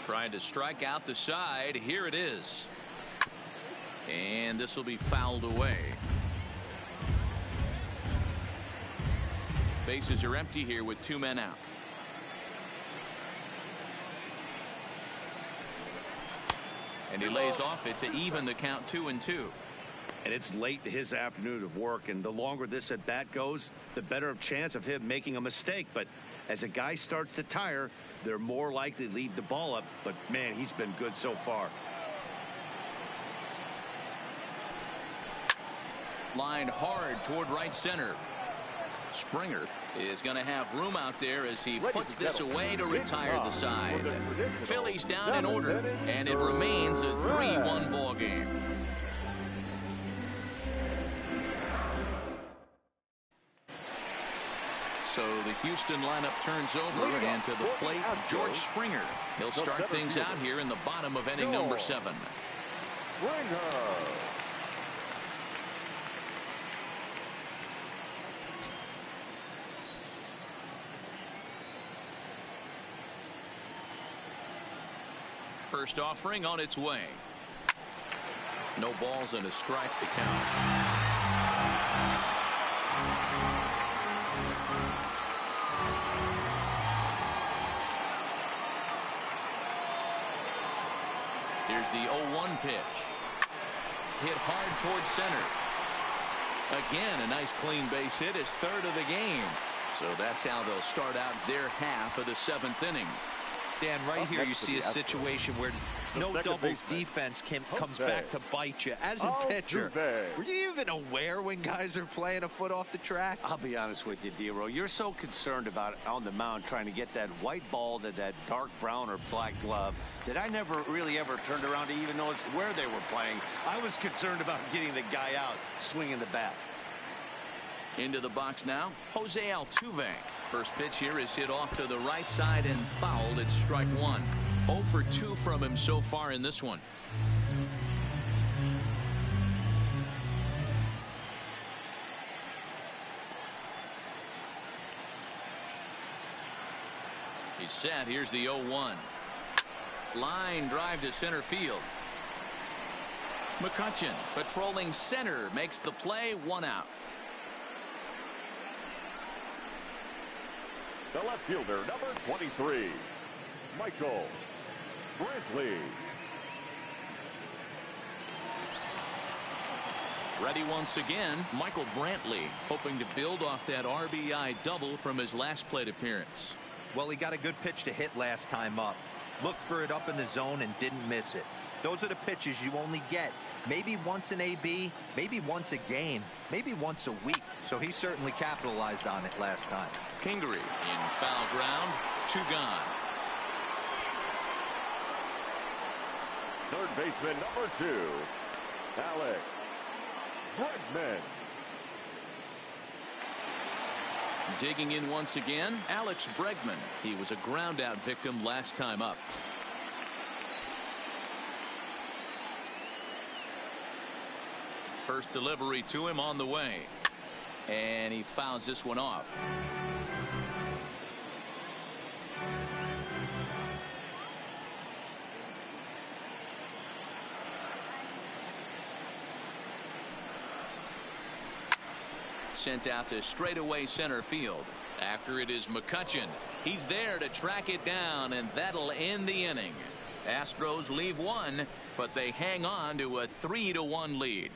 Trying to strike out the side. Here it is. And this will be fouled away. Bases are empty here with 2 men out. And he lays off it to even the count 2-2. And it's late in his afternoon of work, and the longer this at bat goes, the better chance of him making a mistake. But as a guy starts to tire, they're more likely to leave the ball up. But man, he's been good so far. Lined hard toward right center. Springer is going to have room out there as he puts this away to retire the side. Phillies down in order, and it remains a 3-1 ball game. So the Houston lineup turns over, and to the plate, George Springer. He'll start things out here in the bottom of inning number 7. First offering on its way. No balls and a strike to count. Here's the 0-1 pitch. Hit hard towards center. Again, a nice clean base hit, his 3rd of the game. So that's how they'll start out their half of the 7th inning. Dan, right here you see a situation where no doubles defense comes back to bite you. As a pitcher, were you even aware when guys are playing a foot off the track? I'll be honest with you, D-Row. You're so concerned about on the mound trying to get that white ball to that dark brown or black glove that I never really ever turned around to even notice where they were playing. I was concerned about getting the guy out swinging the bat. Into the box now, Jose Altuve. First pitch here is hit off to the right side and fouled. It's strike 1. 0 for 2 from him so far in this one. He's set. Here's the 0-1. Line drive to center field. McCutchen patrolling center makes the play. 1 out. The left fielder, number 23, Michael Brantley. Ready once again, Michael Brantley, hoping to build off that RBI double from his last plate appearance. Well, he got a good pitch to hit last time up. Looked for it up in the zone and didn't miss it. Those are the pitches you only get maybe once in AB, maybe once a game, maybe once a week. So he certainly capitalized on it last time. Kingery in foul ground. 2 gone. Third baseman, number 2, Alex Bregman. Digging in once again, Alex Bregman. He was a ground out victim last time up. First delivery to him on the way. And he fouls this one off. Sent out to straightaway center field. After it is McCutchen. He's there to track it down, and that'll end the inning. Astros leave 1, but they hang on to a 3-1 lead.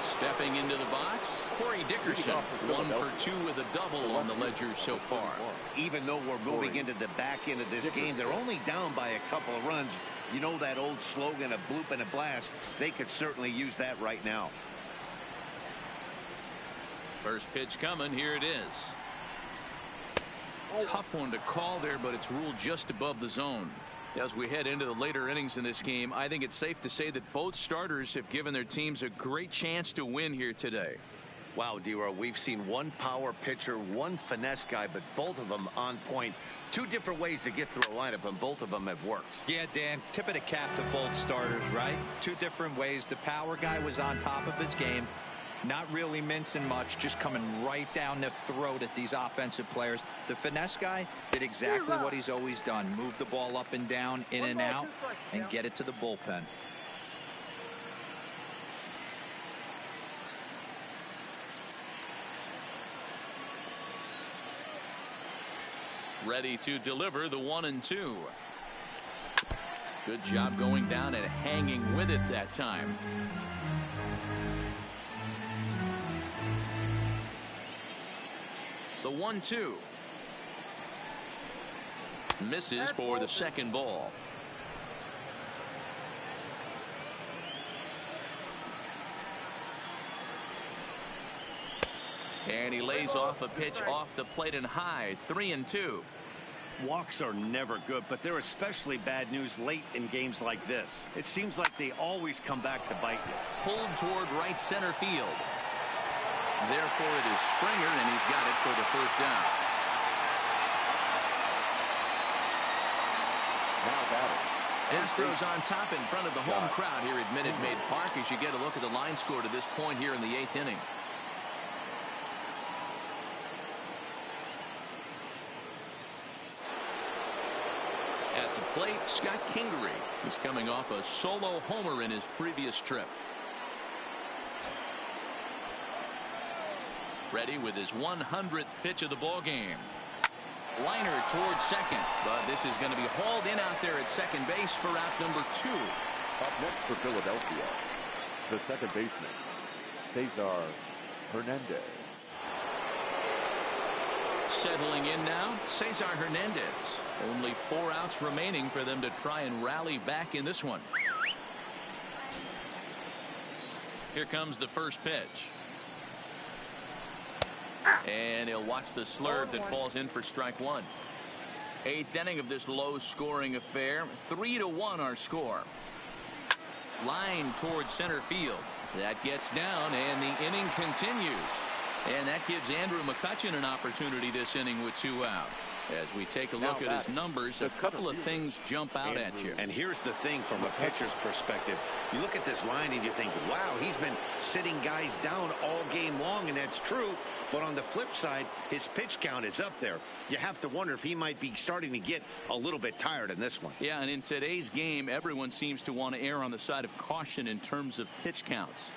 Stepping into the box, Corey Dickerson, 1 for 2 with a double on the ledger so far. Even though we're moving into the back end of this game, they're only down by a couple of runs. You know that old slogan, a bloop and a blast. They could certainly use that right now. First pitch coming. Here it is. Tough one to call there, but it's ruled just above the zone. As we head into the later innings in this game, I think it's safe to say that both starters have given their teams a great chance to win here today. Wow, D-Row, we've seen one power pitcher, one finesse guy, but both of them on point. Two different ways to get through a lineup, and both of them have worked. Yeah, Dan, tip of the cap to both starters, right? Two different ways. The power guy was on top of his game. Not really mincing much, just coming right down the throat at these offensive players. The finesse guy did exactly what he's always done. Move the ball up and down, in and out, and get it to the bullpen. Ready to deliver the 1-2. Good job going down and hanging with it that time. The 1-2. Misses for the second ball. And he lays off a pitch off the plate and high. 3-2. Walks are never good, but they're especially bad news late in games like this. It seems like they always come back to bite you. Pulled toward right center field. Therefore, it is Springer, and he's got it for the first down. Now batting. Astros on top in front of the home crowd here at Minute Maid Park as you get a look at the line score to this point here in the 8th inning. At the plate, Scott Kingery is coming off a solo homer in his previous trip. Ready with his 100th pitch of the ball game. Liner towards second, but this is going to be hauled in out there at second base for out number 2. Up next for Philadelphia, the second baseman, Cesar Hernandez. Settling in now, Cesar Hernandez. Only 4 outs remaining for them to try and rally back in this one. Here comes the first pitch. And he'll watch the slurve that falls in for strike 1. 8th inning of this low-scoring affair. 3-1 our score. Line towards center field. That gets down, and the inning continues. And that gives Andrew McCutchen an opportunity this inning with 2 out. As we take a look at his numbers, a couple of things jump out at you. And here's the thing from a pitcher's perspective. You look at this line and you think, wow, he's been sitting guys down all game long, and that's true. But on the flip side, his pitch count is up there. You have to wonder if he might be starting to get a little bit tired in this one. Yeah, and in today's game, everyone seems to want to err on the side of caution in terms of pitch counts.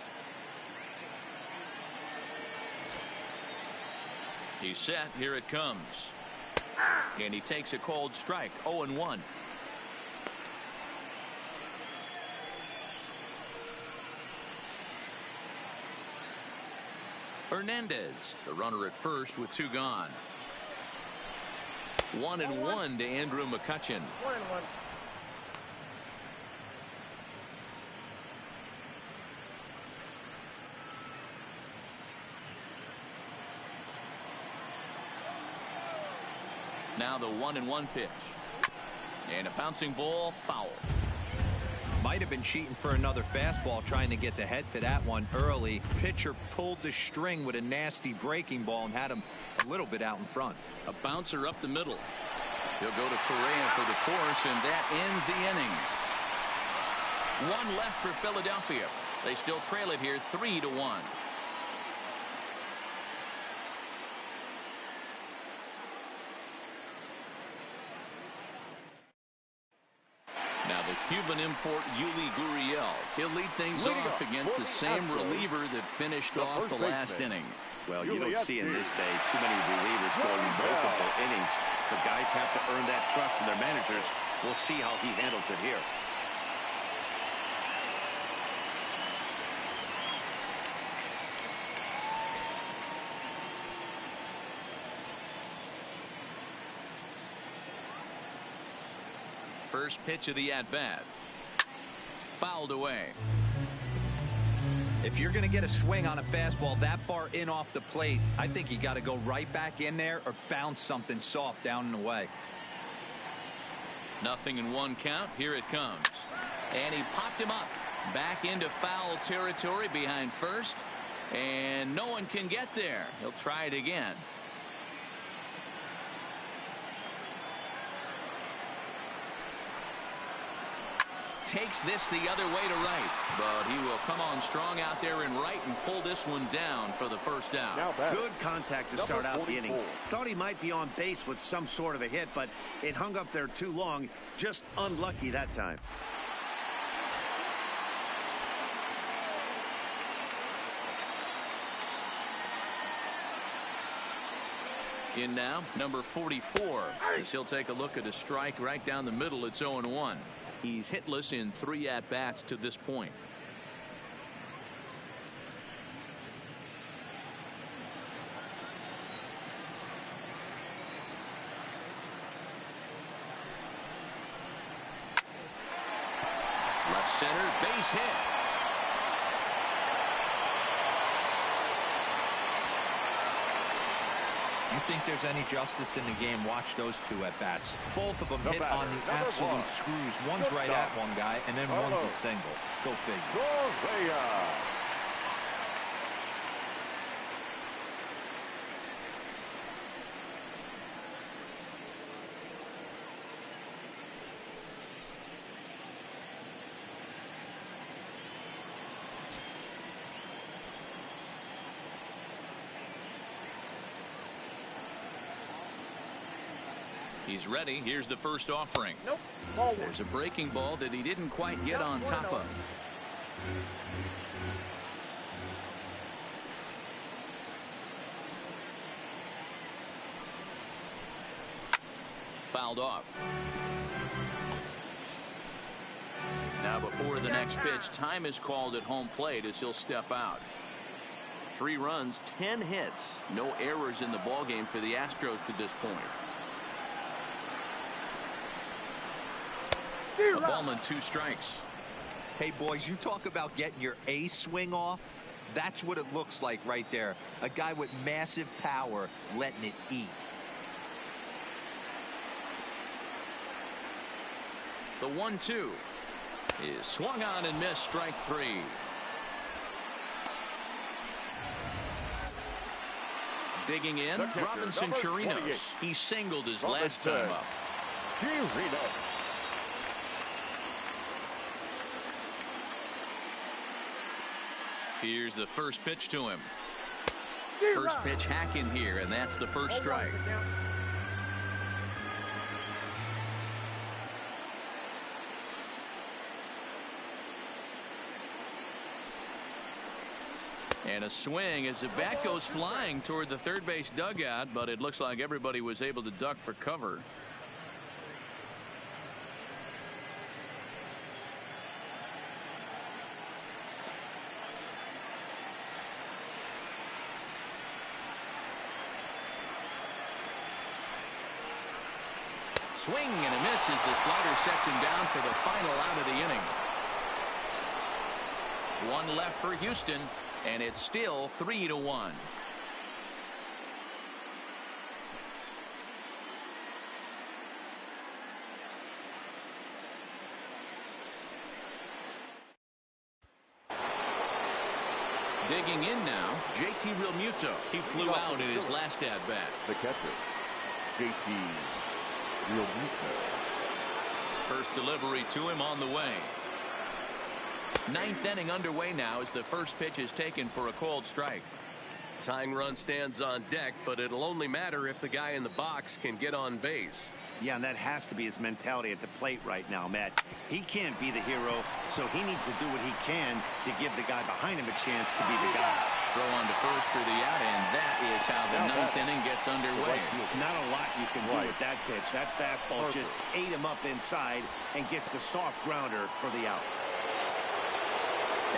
He's set. Here it comes. And he takes a cold strike. 0-1. Hernandez, the runner at first with 2 gone. 1-1 to Andrew McCutchen. 1-1. Now the 1-1 pitch. And a bouncing ball, foul. Might have been cheating for another fastball, trying to get the head to that one early. Pitcher pulled the string with a nasty breaking ball and had him a little bit out in front. A bouncer up the middle. He'll go to Correa for the force, and that ends the inning. 1 left for Philadelphia. They still trail it here 3-1. Now the Cuban import Yuli Gurriel. He'll lead things off against the same reliever that finished off the last inning. Well, you don't see in this day too many relievers going multiple innings. The guys have to earn that trust from their managers. We'll see how he handles it here. First pitch of the at-bat. Fouled away. If you're going to get a swing on a fastball that far in off the plate, I think you got to go right back in there or bounce something soft down and away. 0-1 count. Here it comes. And he popped him up. Back into foul territory behind first. And no one can get there. He'll try it again. Takes this the other way to right, but he will come on strong out there in right and pull this one down for the first out. Good contact to start out the inning. Thought he might be on base with some sort of a hit, but it hung up there too long. Just unlucky that time. In now, number 44. As he'll take a look at a strike right down the middle. It's 0-1. He's hitless in 3 at-bats to this point. Left center, base hit. You think there's any justice in the game? Watch those 2 at-bats. Both of them hit on the absolute screws. One's right at one guy, and then one's a single. Go figure. He's ready. Here's the first offering. There's a breaking ball that he didn't quite get on top of. Fouled off. Now before the next pitch, time is called at home plate as he'll step out. 3 runs, 10 hits. No errors in the ballgame for the Astros to this point. A ball and 2 strikes. Hey, boys, you talk about getting your A swing off. That's what it looks like right there. A guy with massive power letting it eat. The 1-2 is swung on and missed. Strike 3. Digging in, Robinson Chirinos. He singled his last time up. Here's the first pitch to him. First pitch hack in here, and that's the first strike. And a swing as the bat goes flying toward the third base dugout, but it looks like everybody was able to duck for cover. Swing and a miss as the slider sets him down for the final out of the inning. 1 left for Houston, and it's still 3-1. Digging in now, JT Realmuto. He flew out in his last at-bat. The catcher, JT Realmuto. First delivery to him on the way. 9th inning underway now as the first pitch is taken for a called strike. Tying run stands on deck, but it'll only matter if the guy in the box can get on base. Yeah, and that has to be his mentality at the plate right now, Matt. He can't be the hero, so he needs to do what he can to give the guy behind him a chance to be the guy. Throw on to first for the out, and that is how the 9th inning gets underway. Not a lot you can do with that pitch. That fastball just ate him up inside and gets the soft grounder for the out.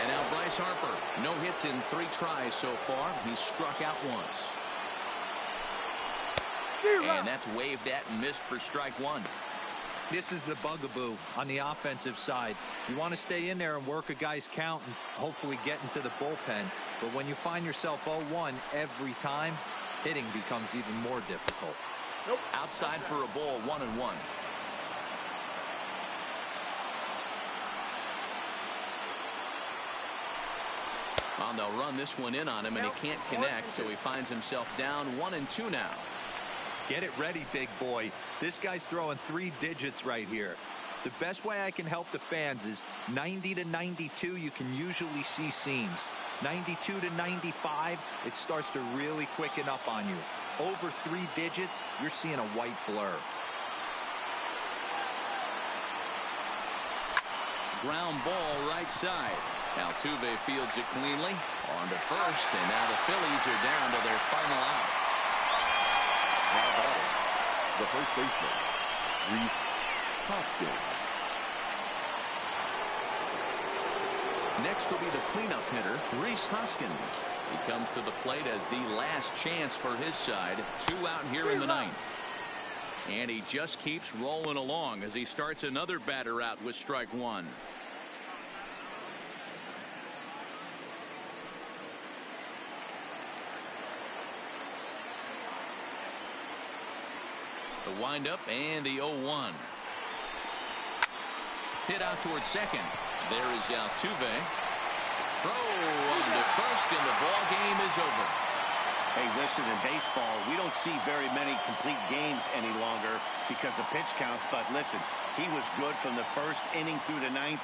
And now Bryce Harper. No hits in 3 tries so far. He's struck out once. And that's waved at and missed for strike 1. This is the bugaboo on the offensive side. You want to stay in there and work a guy's count and hopefully get into the bullpen. But when you find yourself 0-1 every time, hitting becomes even more difficult. Nope. Outside for a ball, 1-1. Well, they'll run this one in on him, and he can't connect, so he finds himself down 1-2 now. Get it ready, big boy. This guy's throwing 3 digits right here. The best way I can help the fans is 90 to 92, you can usually see seams. 92 to 95, it starts to really quicken up on you. Over 3 digits, you're seeing a white blur. Ground ball right side. Altuve fields it cleanly. On to first, and now the Phillies are down to their final out. Now batting, the first baseman, Rhys Hoskins. Next will be the cleanup hitter, Rhys Hoskins. He comes to the plate as the last chance for his side. 2 out here in the ninth. And he just keeps rolling along as he starts another batter out with strike 1. The windup and the 0-1. Hit out towards second. There is Altuve. Throw on to first, and the ball game is over. Hey, listen, in baseball, we don't see very many complete games any longer because of pitch counts. But listen, he was good from the first inning through the ninth.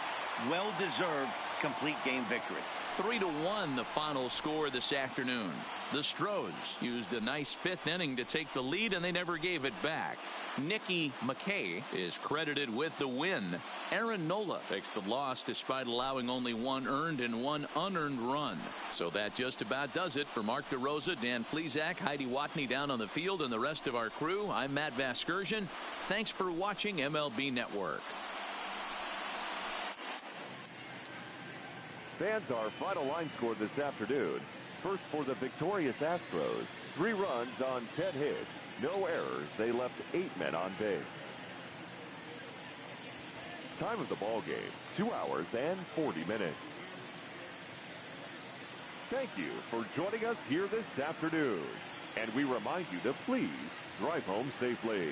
Well-deserved complete game victory. 3-1 the final score this afternoon. The Astros used a nice 5th inning to take the lead, and they never gave it back. Nicky McKay is credited with the win. Aaron Nola takes the loss despite allowing only 1 earned and 1 unearned run. So that just about does it for Mark DeRosa, Dan Plesac, Heidi Watney down on the field, and the rest of our crew. I'm Matt Vasgersian. Thanks for watching MLB Network. Fans, our final line score this afternoon. First for the victorious Astros. 3 runs on 10 hits. No errors. They left 8 men on base. Time of the ball game, 2 hours and 40 minutes. Thank you for joining us here this afternoon. And we remind you to please drive home safely.